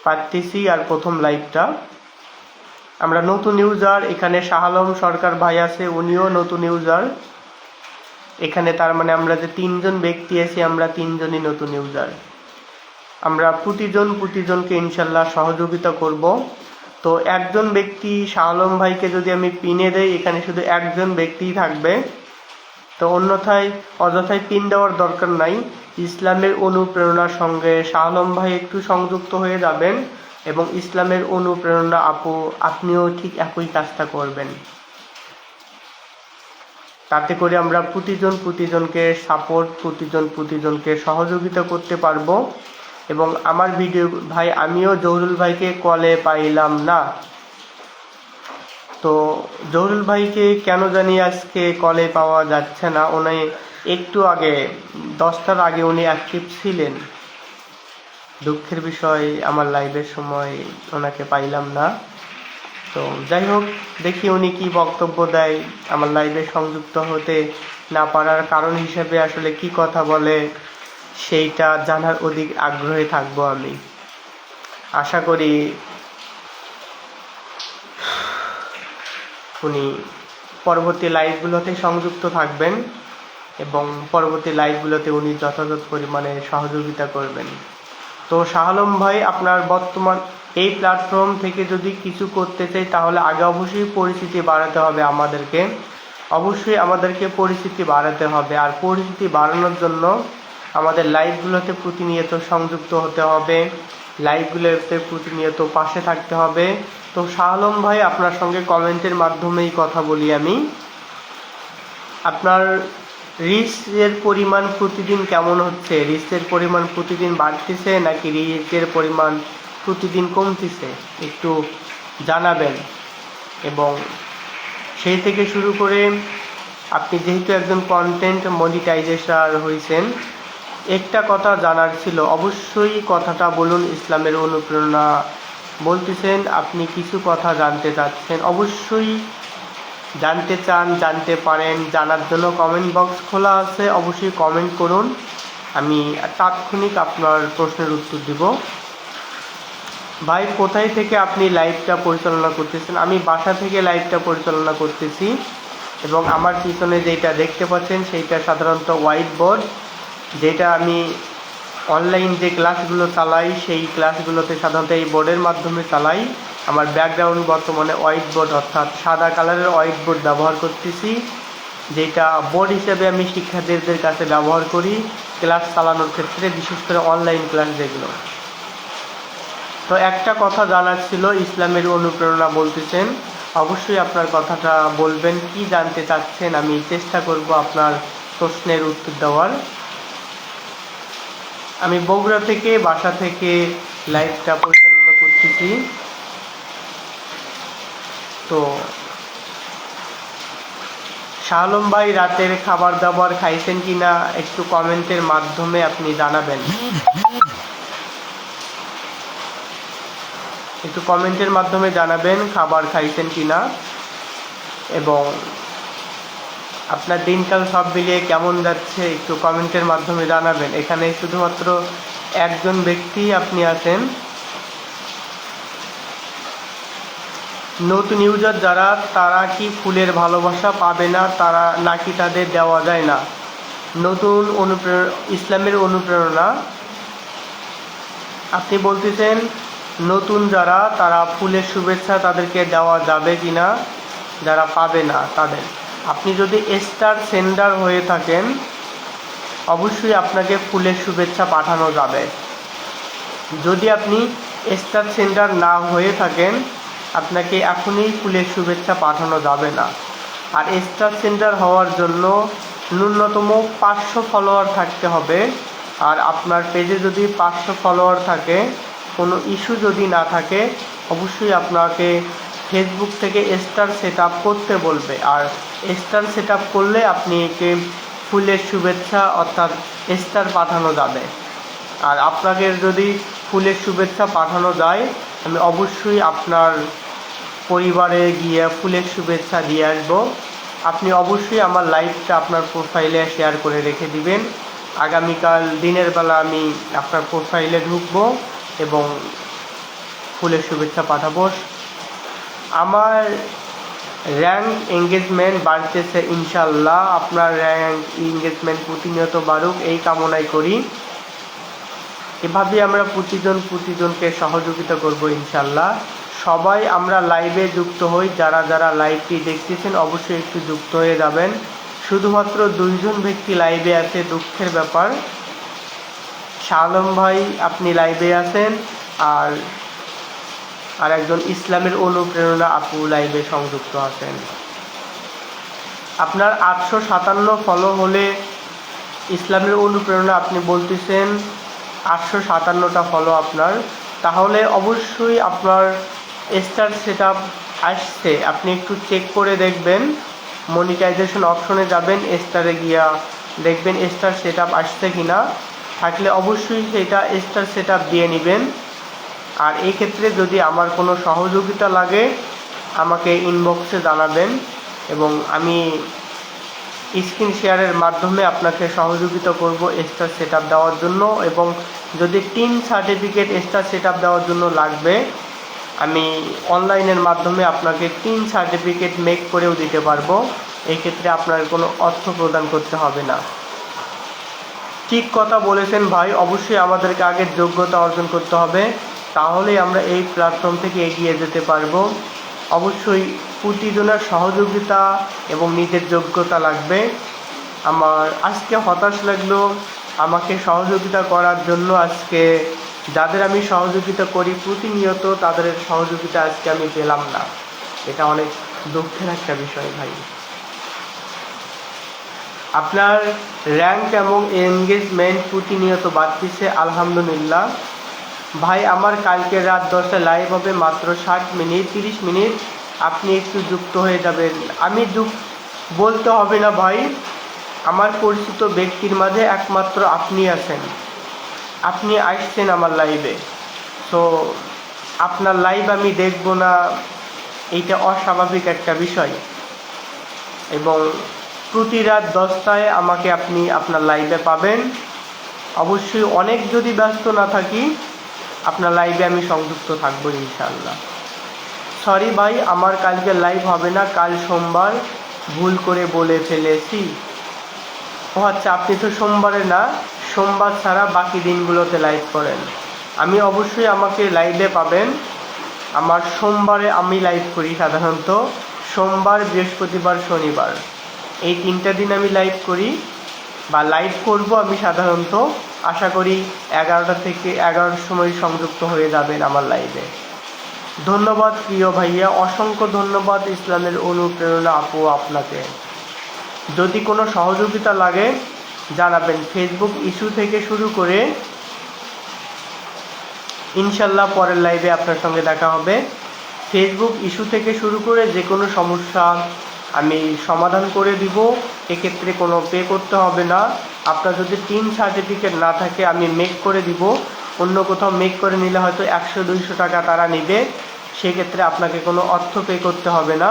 পারতেছি। আর প্রথম লাইভটা আমরা নতুন ইউজার। এখানে শাহ আলম সরকার ভাই আছে, উনিও নতুন ইউজার। এখানে তার মানে আমরা যে 3 জন ব্যক্তি আছি, আমরা 3 জনই নতুন ইউজার। আমরা প্রতিজনকে ইনশাল্লাহ সহযোগিতা করব। তো একজন ব্যক্তি শাহ আলম ভাইকে যদি আমি পিনে দেই, এখানে শুধু একজন ব্যক্তিই থাকবে। তো অযথায় পিন দেওয়ার দরকার নাই। ইসলামের অনুপ্রেরণার সঙ্গে শাহ আলম ভাই একটু সংযুক্ত হয়ে যাবেন, এবং ইসলামের অনুপ্রেরণা আপনিও ঠিক একই কাজটা করবেন। তাতে করে আমরা প্রতিজনকে সাপোর্ট, প্রতিজনকে সহযোগিতা করতে পারবো। এবং আমার ভিডিও ভাই, আমিও জহুরুল ভাইকে কলে পাইলাম না। তো জহুরুল ভাইকে কেন জানি আজকে কলে পাওয়া যাচ্ছে না। উনি একটু আগে 10টার আগে উনি অ্যাক্টিভ ছিলেন। দুঃখের বিষয়, আমার লাইভের সময় ওনাকে পাইলাম না। তো যাই হোক, দেখি উনি কি বক্তব্য দেয়। আমার লাইভে সংযুক্ত হতে না পারার কারণ হিসেবে আসলে কি কথা বলে, সেইটা জানার অধিক আগ্রহে থাকবো আমি। আশা করি উনি পরবর্তী লাইভগুলোতে সংযুক্ত থাকবেন, এবং পরবর্তী লাইভগুলোতে উনি যথাযথ পরিমাণে সহযোগিতা করবেন। তো শাহ আলম ভাই, আপনার বর্তমান এই প্ল্যাটফর্ম থেকে যদি কিছু করতে চাই, তাহলে আগে অবশ্যই পরিচিতি বাড়াতে হবে আমাদেরকে পরিচিতি বাড়াতে হবে। আর পরিচিতি বাড়ানোর জন্য আমাদের লাইভগুলোতে প্রতিনিয়ত সংযুক্ত হতে হবে, লাইভগুলোতে প্রতিনিয়ত পাশে থাকতে হবে। তো শাহ আলম ভাই, আপনার সঙ্গে কমেন্টের মাধ্যমেই কথা বলি আমি। আপনার রিচের পরিমাণ প্রতিদিন কেমন হচ্ছে? রিচের পরিমাণ প্রতিদিন বাড়তেছে নাকি রিচের পরিমাণ প্রতিদিন কমতেছে? একটু জানাবেন। এবং সেই থেকে শুরু করে আপনি যেহেতু একজন কন্টেন্ট মনিটাইজেশন হয়েছেন, একটা কথা জানার ছিল, অবশ্যই কথাটা বলুন। ইসলামের অনুপ্রেরণা বলতেছেন, আপনি কিছু কথা জানতে চাচ্ছেন, অবশ্যই জানতে চান, জানতে পারেন। জানার জন্য কমেন্ট বক্স খোলা আছে, অবশ্যই কমেন্ট করুন, আমি তাৎক্ষণিক আপনার প্রশ্নের উত্তর দিব। ভাই, কোথায় থেকে আপনি লাইভটা পরিচালনা করতেছেন? আমি বাসা থেকে লাইভটা পরিচালনা করতেছি, এবং আমার পিছনে যেটা দেখতে পাচ্ছেন সেইটা সাধারণত হোয়াইট বোর্ড, যেটা আমি অনলাইন যে ক্লাসগুলো চালাই, সেই ক্লাসগুলোতে সাধারণত এই বোর্ডের মাধ্যমে চালাই। আমার ব্যাকগ্রাউন্ড বর্তমানে হোয়াইট বোর্ড, অর্থাৎ সাদা কালারের হোয়াইট বোর্ড ব্যবহার করতেছি, যেটা বোর্ড হিসেবে আমি শিক্ষার্থীদের কাছে ব্যবহার করি ক্লাস চালানোর ক্ষেত্রে, বিশেষ করে অনলাইন ক্লাস যেগুলো। তো একটা কথা জানার ছিল, ইসলামের অনুপ্রেরণা বলতেছেন, অবশ্যই আপনার কথাটা বলবেন, কি জানতে চাচ্ছেন, আমি চেষ্টা করব আপনার প্রশ্নের উত্তর দেওয়ার। আমি বগুড়া থেকে বাসা থেকে লাইভটা পরিচালনা করতেছি। তো শাহ আলম ভাই, রাতের খাবার দাবার খাইছেন কিনা একটু কমেন্টের মাধ্যমে আপনি জানাবেন। একটু কমেন্টের মাধ্যমে জানাবেন খাবার খাইছেন কিনা, এবং আপনার দিনকাল সব মিলিয়ে কেমন যাচ্ছে একটু কমেন্টের মাধ্যমে জানাবেন। এখানে শুধুমাত্র একজন ব্যক্তি আপনি আছেন, নতুন ইউজার যারা, তারা কি ফুলের ভালোবাসা পাবে না, তারা নাকি তাদের দেওয়া যায় না? নতুন ইসলামের অনুপ্রেরণা আপনি বলতেছেন, নতুন যারা, তারা ফুলের শুভেচ্ছা তাদেরকে দেওয়া যাবে কিনা, যারা পাবে না তাদের? আপনি যদি স্টার সেন্ডার হয়ে থাকেন অবশ্যই আপনাকে ফুলের শুভেচ্ছা পাঠানো যাবে। যদি আপনি স্টার সেন্ডার না হয়ে থাকেন আপনাকে এখনই ফুলের শুভেচ্ছা পাঠানো যাবে না। আর স্টার সেন্ডার হওয়ার জন্য ন্যূনতম 500 ফলোয়ার থাকতে হবে। আর আপনার পেজে যদি 500 ফলোয়ার থাকে, কোনো ইস্যু যদি না থাকে, অবশ্যই আপনাকে ফেসবুক থেকে স্টার সেট আপ করতে বলবে। আর স্টার সেট আপ করলে আপনি একে ফুলের শুভেচ্ছা অর্থাৎ স্টার পাঠানো যাবে। আর আপনাকে যদি ফুলের শুভেচ্ছা পাঠানো যায় আমি অবশ্যই আপনার পরিবারে গিয়ে ফুলের শুভেচ্ছা দিয়ে আসবো। আপনি অবশ্যই আমার লাইভটা আপনার প্রোফাইলে শেয়ার করে রেখে দিবেন। আগামীকাল দিনের বেলা আমি আপনার প্রোফাইলে ঢুকবো এবং ফুলের শুভেচ্ছা পাঠাবো। আমার র্যাঙ্ক এঙ্গেজমেন্ট বাড়তেছে ইনশাল্লাহ। আপনার র্যাঙ্ক এঙ্গেজমেন্ট প্রতিনিয়ত বাড়ুক এই কামনাই করি। এভাবে আমরা প্রতিজনকে সহযোগিতা করব ইনশাল্লাহ। সবাই আমরা লাইভে যুক্ত হই। যারা যারা লাইভটি দেখতেছেন অবশ্যই একটু যুক্ত হয়ে যাবেন। শুধুমাত্র 2 জন ব্যক্তি লাইভে আছে, দুঃখের ব্যাপার। শাহ আলম ভাই আপনি লাইভে আছেন, আর একজন ইসলামের অনুপ্রেরণা আপু লাইভে সংযুক্ত আছেন। আপনার 857 ফলো হলে ইসলামের অনুপ্রেরণা আপনি বলতেছেন 857টা ফলো আপনার, তাহলে অবশ্যই আপনার স্টার সেট আপ আসছে। আপনি একটু চেক করে দেখবেন, মনিটাইজেশন অপশনে যাবেন, স্টারে গিয়া দেখবেন স্টার সেট আপ আসছে কিনা। থাকলে অবশ্যই সেটা স্টার সেট আপ দিয়ে নেবেন। আর এই ক্ষেত্রে যদি আমার কোনো সহযোগিতা লাগে আমাকে ইনবক্সে জানাবেন এবং আমি স্ক্রিন শেয়ারের মাধ্যমে আপনাকে সহযোগিতা করব স্টার সেট আপ দেওয়ার জন্য। এবং যদি tin certificate star set up দেওয়ার জন্য লাগবে আমি অনলাইনের মাধ্যমে আপনাকে টিন সার্টিফিকেট মেক করেও দিতে পারবো। এই ক্ষেত্রে আপনার কোনো অর্থ প্রদান করতে হবে না। ঠিক কথা বলেছেন ভাই, অবশ্যই আমাদেরকে আগে যোগ্যতা অর্জন করতে হবে, তাহলেই আমরা এই প্ল্যাটফর্ম থেকে এগিয়ে যেতে পারবো। অবশ্যই প্রতিজনের সহযোগিতা এবং নিজের যোগ্যতা লাগবে। আমার আজকে হতাশ লাগলো আমাকে সহযোগিতা করার জন্য। আজকে যাদের আমি সহযোগিতা করি প্রতিনিয়ত তাদের সহযোগিতা আজকে আমি পেলাম না। এটা অনেক দুঃখের একটা বিষয় ভাই। আপনার র্যাঙ্ক এবং এনগেজমেন্ট প্রতিনিয়ত বাড়তেছে আলহামদুলিল্লাহ। ভাই আমার কালকে রাত 10টায় লাইভ হবে, মাত্র 30 মিনিট। আপনি একটু যুক্ত হয়ে যাবেন। আমি বলতে হবে না ভাই, আমার পরিচিত ব্যক্তির মাঝে একমাত্র আপনি আছেন। আপনি আসছেন আমার লাইভে, তো আপনার লাইভ আমি দেখব না, এইটা অস্বাভাবিক একটা বিষয়। এবং প্রতি রাত 10টায় আমাকে আপনি আপনার লাইভে পাবেন। অবশ্যই অনেক যদি ব্যস্ত না থাকি আপনার লাইভে আমি সংযুক্ত থাকবো ইনশাআল্লাহ। সরি ভাই আমার কালকে লাইভ হবে না, কাল সোমবার, ভুল করে বলে ফেলেছি। ও আচ্ছা, আপনি তো সোমবারে না, সোমবার ছাড়া বাকি দিনগুলোতে লাইভ করেন। আমি অবশ্যই আমাকে লাইভে পাবেন। আমার সোমবারে আমি লাইভ করি সাধারণত, সোমবার, বৃহস্পতিবার, শনিবার, এই 3টা দিন আমি লাইভ করি বা লাইভ করব আমি সাধারণত। আশা করি 11টা থেকে 11টার সময় সংযুক্ত হয়ে যাবেন আমার লাইভে। ধন্যবাদ প্রিয় ভাইয়া, অসংখ্য ধন্যবাদ ইসলামের অনুপ্রেরণা আপু আপনাকে। যদি কোনো সহযোগিতা লাগে জানাবেন। ফেসবুক ইস্যু থেকে শুরু করে ইনশাল্লাহ পরের লাইভে আপনার সঙ্গে দেখা হবে। ফেসবুক ইস্যু থেকে শুরু করে যে কোনো সমস্যা আমি সমাধান করে দিব। এক্ষেত্রে কোনো পে করতে হবে না। আপনার যদি টিন সার্টিফিকেট না থাকে আমি মেক করে দিব। অন্য কোথাও মেক করে নিলে হয়তো 100-200 টাকা তারা নেবে, সেক্ষেত্রে আপনাকে কোনো অর্থ পে করতে হবে না।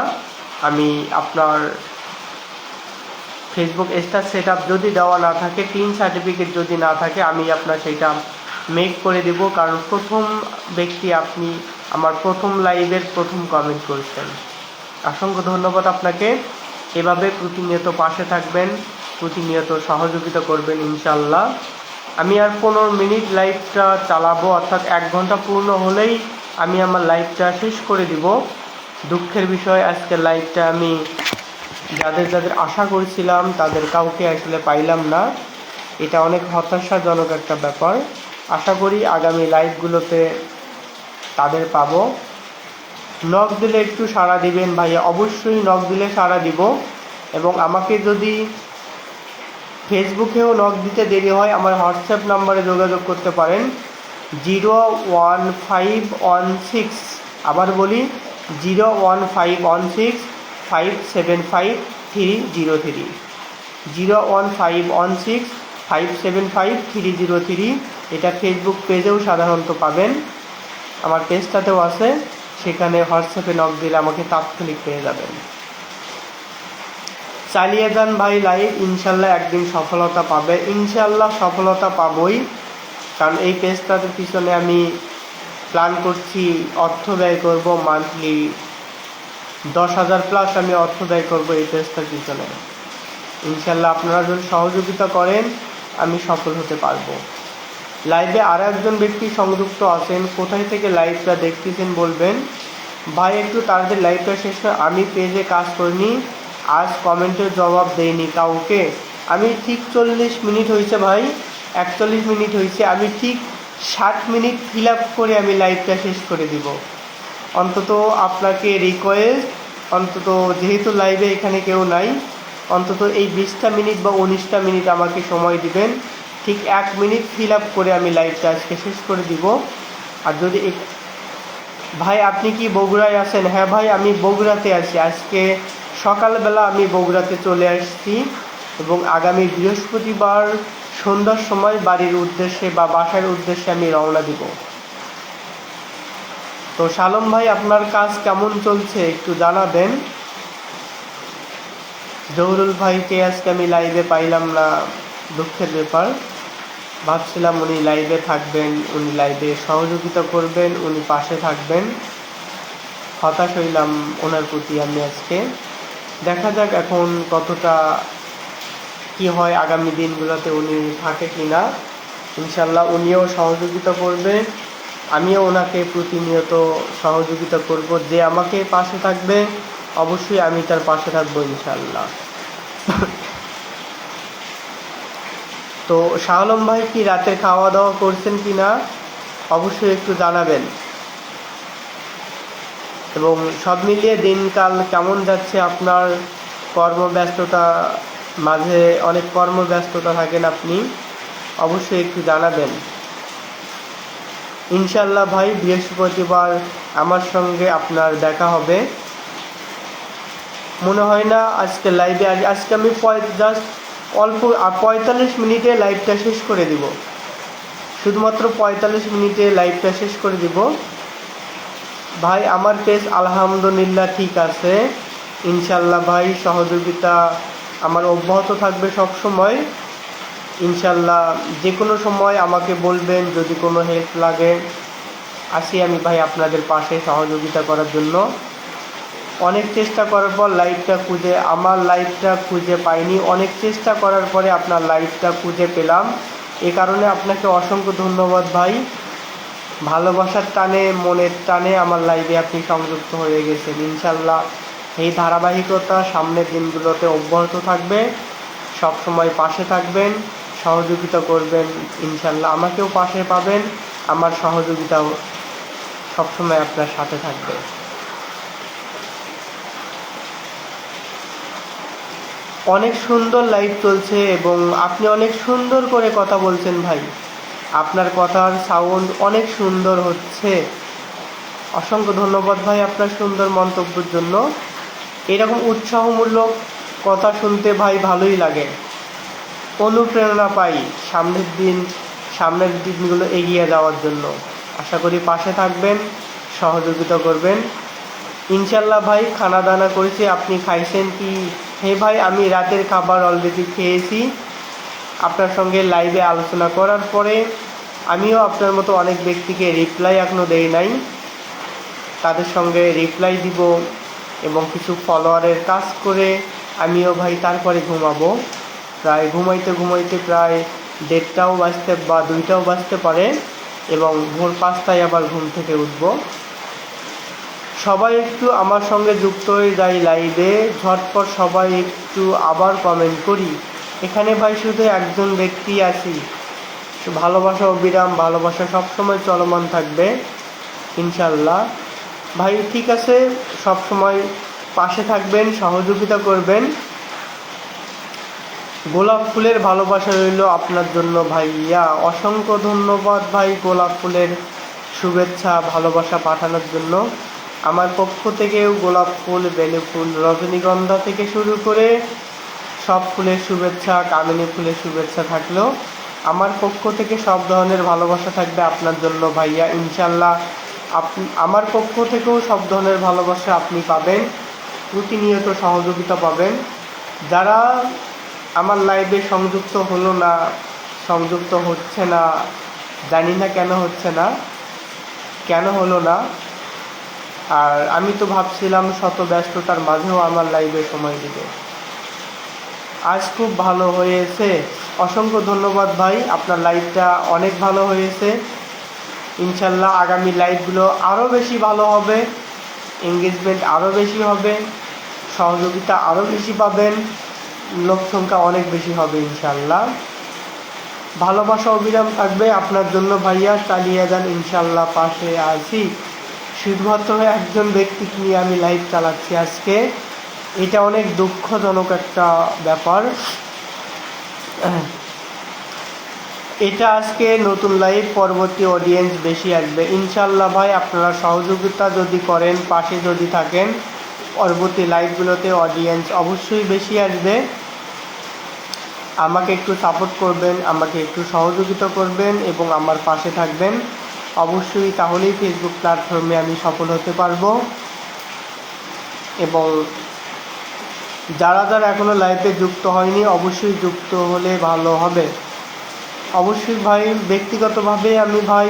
আমি আপনার ফেসবুক স্টার সেট আপ যদি দেওয়া না থাকে, টিন সার্টিফিকেট যদি না থাকে, আমি আপনার সেইটা মেক করে দেব। কারণ প্রথম ব্যক্তি আপনি, আমার প্রথম লাইভের প্রথম কমেন্ট করেছেন। অসংখ্য ধন্যবাদ আপনাকে। এভাবে প্রতিনিয়ত পাশে থাকবেন, প্রতিনিয়ত সহযোগিতা করবেন ইনশাল্লাহ। আমি আর 15 মিনিট লাইভটা চালাবো, অর্থাৎ 1 ঘন্টা পূর্ণ হলেই আমি আমার লাইভটা শেষ করে দিব। দুঃখের বিষয় আজকে লাইভটা আমি যাদের যাদের আশা করছিলাম তাদের কাউকে আসলে পাইলাম না, এটা অনেক হতাশাজনক একটা ব্যাপার। আশা করি আগামী লাইভগুলোতে তাদের পাবো। নক দিলে একটু সাড়া দিবেন ভাইয়া, অবশ্যই নক দিলে সাড়া দিব। এবং আমাকে যদি ফেসবুকেও নক দিতে দেরি হয়, আমার হোয়াটসঅ্যাপ নাম্বারে যোগাযোগ করতে পারেন 01516, আবার বলি 01516575303, 01516575303। এটা ফেসবুক পেজেও সাধারণত পাবেন, আমার পেজটাতেও আছে, সেখানে হোয়াটসঅ্যাপে নক দিলে আমাকে তাৎক্ষণিক পেয়ে যাবেন। চালিয়ে যান ভাই লাইভ, ইনশাল্লাহ একদিন সফলতা পাবে, ইনশাল্লাহ সফলতা পাবই। কারণ এই পেজটার পিছনে আমি প্ল্যান করছি অর্থ ব্যয় করব, মান্থলি 10,000 প্লাস আমি অর্থ ব্যয় করব এই পেজটার পিছনে। ইনশাল্লাহ আপনারা যদি সহযোগিতা করেন আমি সফল হতে পারবো। লাইভে আর একজন ব্যক্তি সংযুক্ত আছেন, কোথায় থেকে লাইভটা দেখতেছেন বলবেন। ভাই একটু তাদের লাইভটা শেষ করে, আমি পেজে কাজ করিনি, আজ কমেন্টের জবাব দেইনি কাউকে। আমি ঠিক 40 মিনিট হয়েছে ভাই, 41 মিনিট হয়েছে, আমি ঠিক 60 মিনিট ফিল আপ করে আমি লাইভটা শেষ করে দিব। অন্তত আপনাকে রিকোয়েস্ট, অন্তত যেহেতু লাইভে এখানে কেউ নাই, অন্তত এই 20টা মিনিট বা 19টা মিনিট আমাকে সময় দিবেন। ঠিক 1 মিনিট ফিল আপ করে আমি লাইভটা আজকে শেষ করে দিব। আর যদি ভাই আপনি কি বগুড়ায় আছেন? হ্যাঁ ভাই আমি বগুড়াতে আছি, আজকে সকালবেলা আমি বগুড়াতে চলে আসছি এবং আগামী বৃহস্পতিবার সন্ধ্যার সময় বাড়ির উদ্দেশ্যে বা বাসার উদ্দেশ্যে আমি রওনা দিব। তো শালম ভাই আপনার কাজ কেমন চলছে একটু জানাবেন। জহুরুল ভাইকে আজকে আমি লাইভে পাইলাম না, দুঃখের ব্যাপার। ভাবছিলাম উনি লাইভে থাকবেন, উনি লাইভে সহযোগিতা করবেন, উনি পাশে থাকবেন। হতাশ হইলাম ওনার প্রতি আমি আজকে। দেখা যাক এখন কতটা কি হয় আগামী দিনগুলোতে, উনি থাকে কি না। ইনশাল্লাহ উনিও সহযোগিতা করবে, আমিও ওনাকে প্রতিনিয়ত সহযোগিতা করব। যে আমাকে পাশে থাকবে অবশ্যই আমি তার পাশে থাকবো ইনশাল্লাহ। তো শাহ আলম ভাই কি রাতে খাওয়া দাওয়া করছেন কি না অবশ্যই একটু জানাবেন। এবং সব মিলিয়ে দিনকাল কেমন যাচ্ছে আপনার? কর্মব্যস্ততা মাঝে অনেক কর্মব্যস্ততা থাকেন আপনি, অবশ্যই একটু জানাবেন। ইনশাল্লাহ ভাই বৃহস্পতিবার আমার সঙ্গে আপনার দেখা হবে। মনে হয় না আজকে লাইভে, আজকে আমি জাস্ট অল্প 45 মিনিটে লাইভটা শেষ করে দিব, শুধুমাত্র 45 মিনিটে লাইভটা শেষ করে দিব। ভাই আমার পেজ আলহামদুলিল্লাহ ঠিক আছে ইনশাল্লাহ ভাই, সহযোগিতা আমার অব্যাহত থাকবে সব সময় ইনশাল্লাহ। যে কোনো সময় আমাকে বলবেন, যদি কোনো হেল্প লাগে আসি আমি ভাই আপনাদের পাশে সহযোগিতা করার জন্য। অনেক চেষ্টা করার পর আমার লাইভটা খুঁজে পাইনি, অনেক চেষ্টা করার পরে আপনার লাইভটা খুঁজে পেলাম, এ কারণে আপনাকে অসংখ্য ধন্যবাদ ভাই। ভালোবাসার টানে, মনের টানে আমার লাইভে আপনি সংযুক্ত হয়ে গেছেন। ইনশাল্লাহ এই ধারাবাহিকতা সামনের দিনগুলোতে অব্যাহত থাকবে, সব সময় পাশে থাকবেন, সহযোগিতা করবেন ইনশাল্লাহ। আমাকেও পাশে পাবেন, আমার সহযোগিতাও সবসময় আপনার সাথে থাকবে। অনেক সুন্দর লাইভ চলছে এবং আপনি অনেক সুন্দর করে কথা বলছেন ভাই, আপনার কথার সাউন্ড অনেক সুন্দর হচ্ছে। অসংখ্য ধন্যবাদ ভাই আপনার সুন্দর মন্তব্যের জন্য। এরকম উৎসাহমূলক কথা শুনতে ভাই ভালোই লাগে, অনুপ্রেরণা পাই সামনের দিনগুলো এগিয়ে যাওয়ার জন্য। আশা করি পাশে থাকবেন, সহযোগিতা করবেন ইনশাল্লাহ। ভাই খানা দানা করেছি, আপনি খাইছেন কি? হে ভাই আমি রাতের খাবার অলরেডি খেয়েছি। আপনার সঙ্গে লাইভে আলোচনা করার পরে আমিও আপনার মতো অনেক ব্যক্তিকে রিপ্লাই এখনও দেই নাই, তাদের সঙ্গে রিপ্লাই দিব এবং কিছু ফলোয়ারের কাজ করে আমিও ভাই তারপরে ঘুমাবো। প্রায় ঘুমাইতে প্রায় 1:30টাও বাজতে বা 2টাও বাজতে পারে এবং ভোর 5টায় আবার ঘুম থেকে উঠব। সবাই একটু আমার সঙ্গে যুক্ত হয়ে যাই লাইভে, ঝটপট সবাই একটু আবার কমেন্ট করি। এখানে ভাই শুধু একজন ব্যক্তি আছি। ভালোবাসা অবিরাম, ভালোবাসা সবসময় চলমান থাকবে ইনশাল্লাহ। ভাই ঠিক আছে, সবসময় পাশে থাকবেন, সহযোগিতা করবেন। গোলাপ ফুলের ভালোবাসা রইল আপনার জন্য ভাইয়া, অসংখ্য ধন্যবাদ ভাই গোলাপ ফুলের শুভেচ্ছা ভালোবাসা পাঠানোর জন্য। আমার পক্ষ থেকেও গোলাপ ফুল, বেলে ফুল, রজনীগন্ধা থেকে শুরু করে সব ফুলের শুভেচ্ছা, কামিনী ফুলের শুভেচ্ছা থাকলো। আমার পক্ষ থেকে সব ধরনের ভালোবাসা থাকবে আপনার জন্য ভাইয়া ইনশাল্লাহ। আমার পক্ষ থেকেও সব ধরনের ভালোবাসা আপনি পাবেন, প্রতিনিয়ত সহযোগিতা পাবেন। যারা আমার লাইভে সংযুক্ত হলো না, সংযুক্ত হচ্ছে না, জানি না কেন হচ্ছে না, কেন হলো না। আর আমি তো ভাবছিলাম শত ব্যস্ততার মাঝেও আমার লাইভে সময় দিবে। আজ খুব ভালো হয়েছে, অসংখ্য ধন্যবাদ ভাই, আপনার লাইভটা অনেক ভালো হয়েছে। ইনশাল্লাহ আগামী লাইভগুলো আরও বেশি ভালো হবে, এঙ্গেজমেন্ট আরও বেশি হবে, সহযোগিতা আরও বেশি পাবেন, লোক সংখ্যা অনেক বেশি হবে ইনশাল্লাহ। ভালোবাসা অবিরাম থাকবে আপনার জন্য ভাইয়া, চালিয়ে যান ইনশাল্লাহ, পাশে আছি। শুধুমাত্র একজন ব্যক্তিকে নিয়ে আমি লাইভ চালাচ্ছি আজকে, এটা অনেক দুঃখজনক একটা ব্যাপার। এটা আজকে নতুন লাইভ, পরবর্তী অডিয়েন্স বেশি আসবে ইনশাল্লাহ ভাই। আপনারা সহযোগিতা যদি করেন, পাশে যদি থাকেন, পরবর্তী লাইভগুলোতে অডিয়েন্স অবশ্যই বেশি আসবে। আমাকে একটু সাপোর্ট করবেন, আমাকে একটু সহযোগিতা করবেন এবং আমার পাশে থাকবেন অবশ্যই, তাহলেই ফেসবুক প্ল্যাটফর্মে আমি সফল হতে পারবো। এবং যারা যারা এখনও লাইভে যুক্ত হয়নি, অবশ্যই যুক্ত হলে ভালো হবে। অবশ্যই ভাই, ব্যক্তিগতভাবে আমি ভাই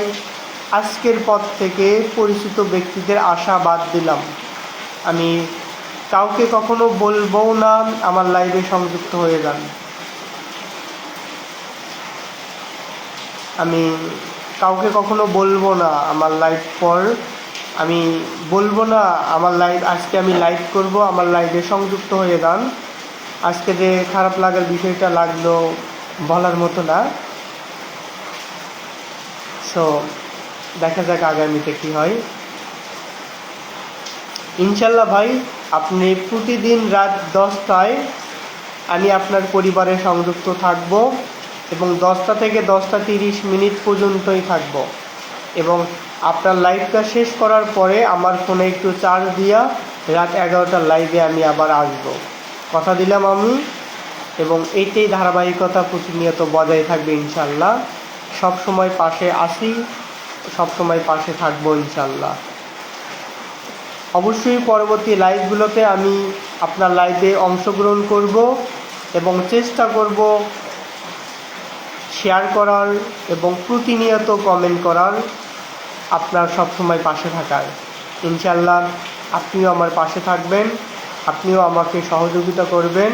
আজকের পর থেকে পরিচিত ব্যক্তিদের আশা বাদ দিলাম। আমি কাউকে কখনো বলবো না আমার লাইভে সংযুক্ত হয়ে যান। আমি কাউকে কখনো বলবো না আমার লাইভ পর, আমি বলবো না আমার লাইভ আজকে আমি লাইভ করব, আমার লাইভে সংযুক্ত হয়ে যান। আজকে যে খারাপ লাগার বিষয়টা লাগলো বলার মতো না। সো দেখা যাক আগামীতে কী হয় ইনশাল্লাহ ভাই। আপনি প্রতিদিন রাত 10টায় আমি আপনার পরিবারে সংযুক্ত থাকব এবং 10টা থেকে 10টা 30 পর্যন্তই থাকব। এবং আপনার লাইভটা শেষ করার পরে আমার ফোনে একটু চার্জ দিয়া রাত 11টার লাইভে আমি আবার আসব, কথা দিলাম আমি। এবং এইটাই ধারাবাহিকতা প্রতিনিয়ত বজায় থাকবে ইনশাল্লাহ। সব সময় পাশে আসি, সব সময় পাশে থাকবো ইনশাল্লাহ। অবশ্যই পরবর্তী লাইভগুলোতে আমি আপনার লাইভে অংশগ্রহণ করব এবং চেষ্টা করব শেয়ার করার এবং প্রতিনিয়ত কমেন্ট করার, আপনার সব সময় পাশে থাকার। ইনশাল্লাহ আপনিও আমার পাশে থাকবেন, আপনিও আমাকে সহযোগিতা করবেন।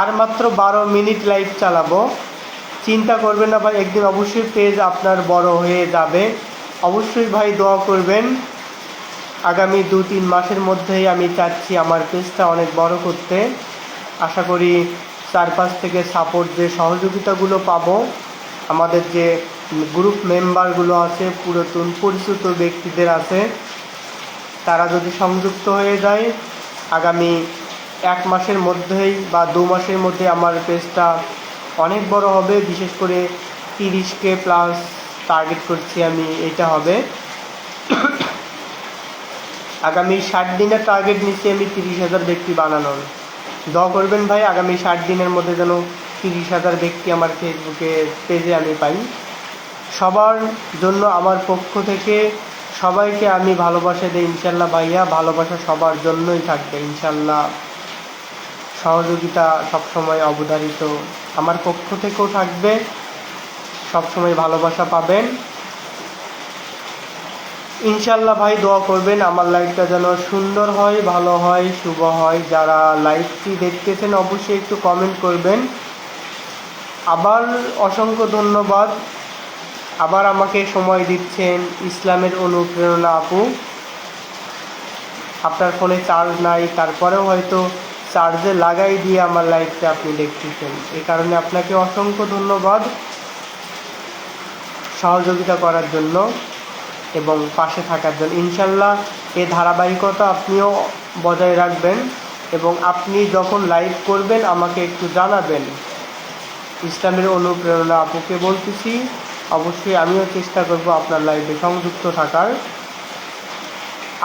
আর মাত্র 12 মিনিট লাইভ চালাবো, চিন্তা করবেন না ভাই, একদিন অবশ্যই পেজ আপনার বড় হয়ে যাবে। অবশ্যই ভাই দোয়া করবেন। আগামী 2-3 মাসের মধ্যেই আমি চাচ্ছি আমার পেজটা অনেক বড় করতে। আশা করি চারপাশ থেকে সাপোর্ট, যে সহযোগিতাগুলো পাবো, আমাদের যে গ্রুপ মেম্বারগুলো আছে, পুরাতন পরিচিত ব্যক্তিদের আছে, তারা যদি সংযুক্ত হয়ে যায়, আগামী 1 মাসের মধ্যেই বা 2 মাসের মধ্যে আমার পেজটা অনেক বড় হবে। বিশেষ করে 30K প্লাস টার্গেট করছি আমি, এটা হবে। আগামী 60 দিনের টার্গেট নিচ্ছি আমি 30,000 ব্যক্তি বানানোর। দোয়া করবেন ভাই, আগামী 60 দিনের মধ্যে যেন 30,000 ব্যক্তি আমার ফেসবুকে পেজে আমি পাই। সবার জন্য আমার পক্ষ থেকে সবাইকে আমি ভালোবাসা দিই ইনশাল্লাহ ভাইয়া। ভালোবাসা সবার জন্যই থাকবে ইনশাল্লাহ। সহযোগিতা সবসময় অবধারিত আমার পক্ষ থেকেও থাকবে, সবসময় ভালোবাসা পাবেন ইনশাল্লাহ ভাই। দোয়া করবেন আমার লাইভটা যেন সুন্দর হয়, ভালো হয়, শুভ হয়। যারা লাইভটি দেখতেছেন অবশ্যই একটু কমেন্ট করবেন। আবার অসংখ্য ধন্যবাদ, আবার আমাকে সময় দিচ্ছেন ইসলামের অনুপ্রেরণা আপু। আপনার ফোনে চার্জ নাই, তারপরেও হয়তো চার্জে লাগাই দিয়ে আমার লাইভটা আপনি দেখতেছেন। এই কারণে আপনাকে অসংখ্য ধন্যবাদ সহযোগিতা করার জন্য এবং পাশে থাকার জন্য। ইনশাল্লাহ এই ধারাবাহিকতা আপনিও বজায় রাখবেন এবং আপনি যখন লাইভ করবেন আমাকে একটু জানাবেন। ইসলামের অনুপ্রেরণা আপুকে বলতেছি, অবশ্যই আমিও চেষ্টা করব আপনার লাইভে সংযুক্ত থাকার।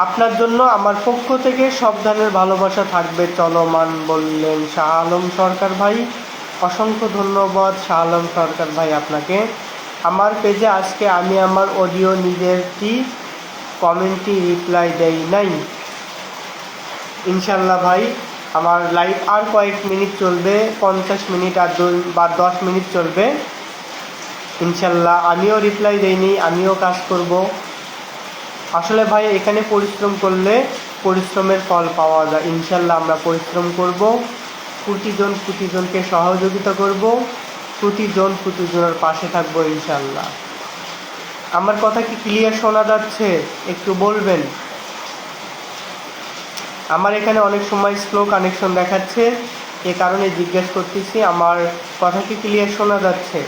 আপনার জন্য আমার পক্ষ থেকে সব ধরনের ভালোবাসা থাকবে চলমান, বললেন শাহ আলম সরকার ভাই। অসংখ্য ধন্যবাদ শাহ আলম সরকার ভাই আপনাকে। আমার পেজে আজকে আমি আমার অডিও নিজেরটি কমেন্টটি রিপ্লাই দেই নাই। ইনশাল্লাহ ভাই আমার লাইভ আর কয়েক মিনিট চলবে, 50 মিনিট আর 10 মিনিট চলবে। ইনশাল্লাহ আমিও রিপ্লাই দেইনি, আমিও কাজ করব। আসলে ভাই এখানে পরিশ্রম করলে পরিশ্রমের ফল পাওয়া যায়। ইনশাল্লাহ আমরা পরিশ্রম করব, প্রতিজনকে সহযোগিতা করব, প্রতিজনের পাশে থাকবো ইনশাল্লাহ। আমার কথা কি ক্লিয়ার শোনা যাচ্ছে? একটু বলবেন। আমার এখানে অনেক সময় স্লো কানেকশন দেখাচ্ছে, এ কারণে জিজ্ঞেস করতেছি আমার কথা কি ক্লিয়ার শোনা যাচ্ছে?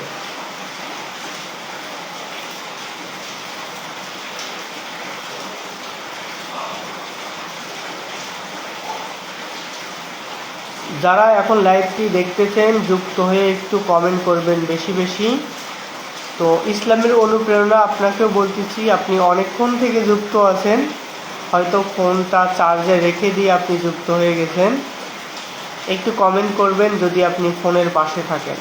যারা এখন লাইভটি দেখতেছেন যুক্ত হয়ে একটু কমেন্ট করবেন বেশি বেশি। তো ইসলামের অনুপ্রেরণা আপনাকেও বলতেছি, আপনি অনেকক্ষণ থেকে যুক্ত আছেন, হয়তো ফোনটা চার্জে রেখে দিয়ে আপনি যুক্ত হয়ে গেছেন। একটু কমেন্ট করবেন যদি আপনি ফোনের পাশে থাকেন,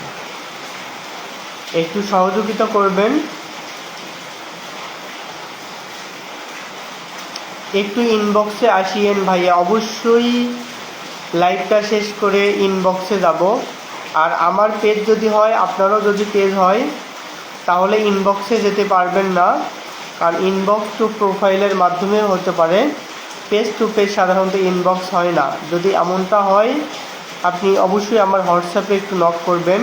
একটু সহযোগিতা করবেন। একটু ইনবক্সে আসিয়েন ভাইয়া, অবশ্যই লাইভটা শেষ করে ইনবক্সে যাব। আর আমার পেজ যদি হয়, আপনারও যদি পেজ হয়, তাহলে ইনবক্সে যেতে পারবেন না, কারণ ইনবক্স টু প্রোফাইলের মাধ্যমে হতে পারে, পেজ টু পেজ সাধারণত ইনবক্স হয় না। যদি এমনটা হয় আপনি অবশ্যই আমার হোয়াটসঅ্যাপে একটু নক করবেন।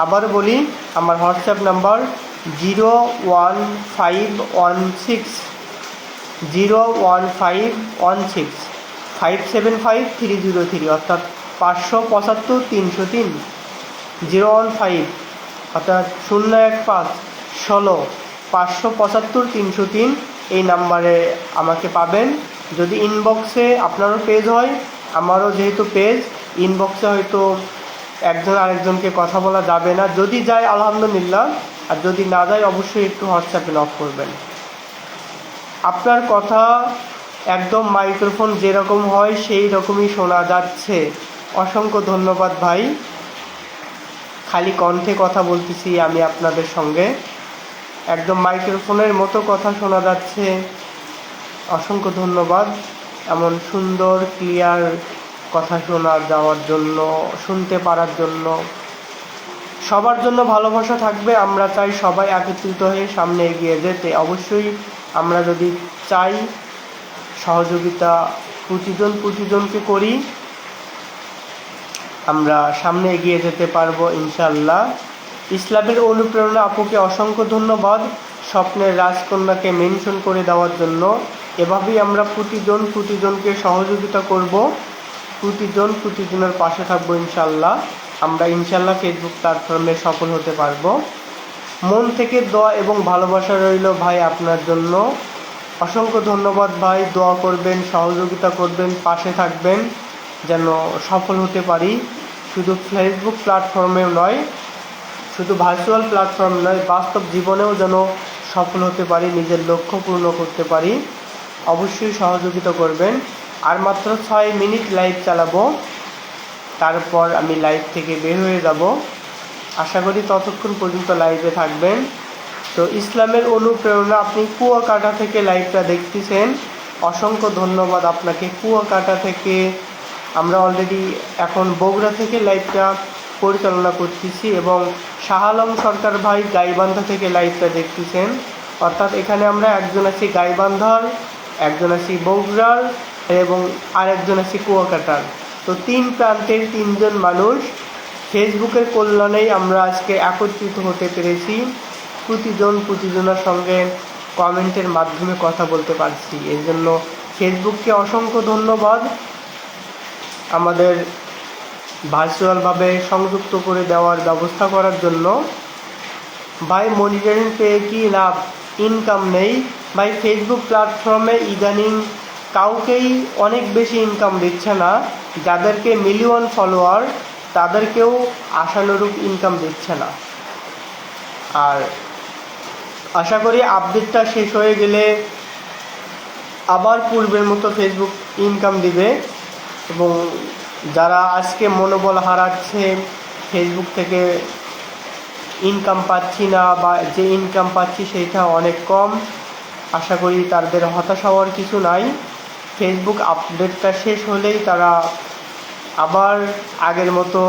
আবার বলি, আমার হোয়াটসঅ্যাপ নাম্বার 01516 অর্থাৎ 575 303 015 অর্থাৎ 01516 575 303 এই নাম্বারে আমাকে পাবেন। যদি ইনবক্সে আপনারও পেজ হয়, আমারও যেহেতু পেজ, ইনবক্সে হয়তো একজন আরেকজনকে কথা বলা যাবে না, যদি যায় আলহামদুলিল্লাহ, আর যদি না যায় অবশ্যই একটু হোয়াটসঅ্যাপে নক করবেন। আপনার কথা একদম মাইক্রোফোন যেরকম হয় সেই রকমই শোনা যাচ্ছে। অসংখ্য ধন্যবাদ ভাই, খালি কণ্ঠে কথা বলতেছি আমি আপনাদের সঙ্গে, একদম মাইক্রোফোনের মতো কথা শোনা যাচ্ছে। অসংখ্য ধন্যবাদ এমন সুন্দর ক্লিয়ার কথা শোনা যাওয়ার জন্য, শুনতে পারার জন্য। সবার জন্য ভালোবাসা থাকবে, আমরা চাই সবাই একত্রিত হয়ে সামনে এগিয়ে যেতে। অবশ্যই আমরা যদি চাই সহযোগিতা প্রতিজনকে করি, আমরা সামনে এগিয়ে যেতে পারবো ইনশাল্লাহ। ইসলামের অনুপ্রেরণা আপুকে অসংখ্য ধন্যবাদ স্বপ্নের রাজকন্যাকে মেনশন করে দেওয়ার জন্য। এভাবেই আমরা প্রতিজনকে সহযোগিতা করব, প্রতিজনের পাশে থাকবো ইনশাল্লাহ। আমরা ইনশাল্লাহ ফেসবুক প্ল্যাটফর্মে সফল হতে পারবো। মন থেকে দোয়া এবং ভালোবাসা রইল ভাই আপনার জন্য। অসংখ্য ধন্যবাদ ভাই, দোয়া করবেন, সহযোগিতা করবেন, পাশে থাকবেন যেন সফল হতে পারি। শুধু ফেসবুক প্ল্যাটফর্মেও নয়, শুধু ভার্চুয়াল প্ল্যাটফর্ম নয়, বাস্তব জীবনেও যেন সফল হতে পারি, নিজের লক্ষ্য পূর্ণ করতে পারি। অবশ্যই সহযোগিতা করবেন। আর মাত্র 6 মিনিট লাইভ চালাবো, তারপর আমি লাইভ থেকে বের হয়ে যাব। আশা করি ততক্ষণ পর্যন্ত লাইভে থাকবেন। তো ইসলামের অনুপ্রেরণা, আপনি কুয়াকাটা থেকে লাইভটা দেখতেছেন, অসংখ্য ধন্যবাদ আপনাকে। কুয়াকাটা থেকে আমরা অলরেডি এখন বগুড়া থেকে লাইভটা পরিচালনা করতেছি এবং শাহ আলম সরকার ভাই গাইবান্ধা থেকে লাইভটা দেখতেছেন। অর্থাৎ এখানে আমরা একজন আছি গাইবান্ধার, একজন আছি বগুড়ার এবং আরেকজন আছি কুয়াকাটার। তো 3 প্রান্তের 3 জন মানুষ ফেসবুকের কল্যাণেই আমরা আজকে একত্রিত হতে পেরেছি। প্রতিজনের সঙ্গে কমেন্টের মাধ্যমে কথা বলতে পারছি, এর জন্য ফেসবুককে অসংখ্য ধন্যবাদ আমাদের ভার্চুয়ালভাবে সংযুক্ত করে দেওয়ার ব্যবস্থা করার জন্য। ভাই মনিটরিং পেয়ে কি লাভ, ইনকাম নেই? ভাই ফেসবুক প্ল্যাটফর্মে ইদানিং কাউকেই অনেক বেশি ইনকাম দিচ্ছে না, যাদেরকে মিলিয়ন ফলোয়ার তাদেরকেও আশানুরূপ ইনকাম দিচ্ছে না। আর আশা করি আপডেটটা শেষ হয়ে গেলে আবার পূর্বের মতো ফেসবুক ইনকাম দিবে। এবং যারা আজকে মনোবল হারাচ্ছে, ফেসবুক থেকে ইনকাম পাচ্ছি না বা যে ইনকাম পাচ্ছি সেটা অনেক কম, আশা করি তাদের হতাশ হওয়ার কিছু নাই। ফেসবুক আপডেটটা শেষ হলেই তারা আবার আগের মতো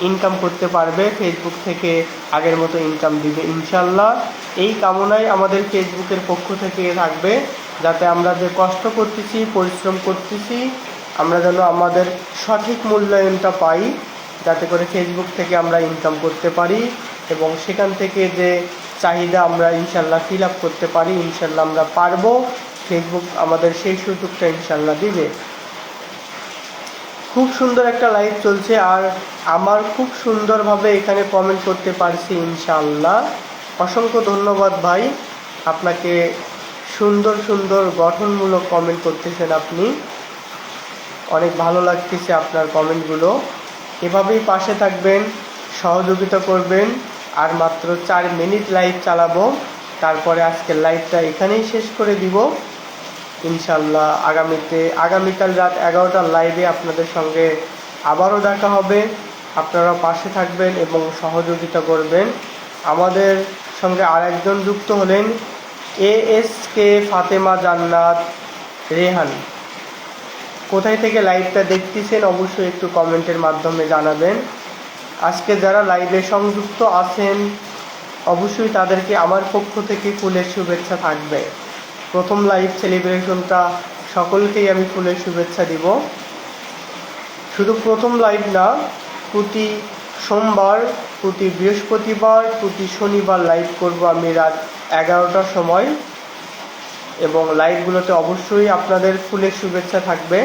ইনকাম করতে পারবে, ফেসবুক থেকে আগের মতো ইনকাম দিবে ইনশাল্লাহ। এই কামনাই আমাদের ফেসবুকের পক্ষ থেকে থাকবে, যাতে আমরা যে কষ্ট করতেছি, পরিশ্রম করতেছি, আমরা যেন আমাদের সঠিক মূল্যায়নটা পাই, যাতে করে ফেসবুক থেকে আমরা ইনকাম করতে পারি এবং সেখান থেকে যে চাহিদা আমরা ইনশাল্লাহ ফিল আপ করতে পারি। ইনশাল্লাহ আমরা পারবো, ফেসবুক আমাদের সেই সুযোগটা ইনশাল্লাহ দিবে। খুব সুন্দর একটা লাইভ চলছে আর আমার খুব সুন্দরভাবে এখানে কমেন্ট করতে পারছি ইনশাআল্লাহ। অসংখ্য ধন্যবাদ ভাই, আপনাকে সুন্দর সুন্দর গঠনমূলক কমেন্ট করতেছেন আপনি, অনেক ভালো লাগতেছে আপনার কমেন্টগুলো। এভাবেই পাশে থাকবেন, সহযোগিতা করবেন। আর মাত্র 4 মিনিট লাইভ চালাবো, তারপরে আজকের লাইভটা এখানেই শেষ করে দিব ইনশাল্লাহ। আগামীকাল রাত 11টার লাইভে আপনাদের সঙ্গে আবারও দেখা হবে। আপনারা পাশে থাকবেন এবং সহযোগিতা করবেন। আমাদের সঙ্গে আরেকজন যুক্ত হলেন ASK ফাতেমা জান্নাত রেহান। কোথায় থেকে লাইভটা দেখতেছেন অবশ্যই একটু কমেন্টের মাধ্যমে জানাবেন। আজকে যারা লাইভে সংযুক্ত আছেন অবশ্যই তাদেরকে আমার পক্ষ থেকে ফুলের শুভেচ্ছা থাকবে। প্রথম লাইভ সেলিব্রেশনটা সকলকেই আমি ফুলের শুভেচ্ছা দিব। শুধু প্রথম লাইভ না, প্রতি সোমবার, প্রতি বৃহস্পতিবার, প্রতি শনিবার লাইভ করব আমি রাত 11টার সময়, এবং লাইভগুলোতে অবশ্যই আপনাদের ফুলের শুভেচ্ছা থাকবে।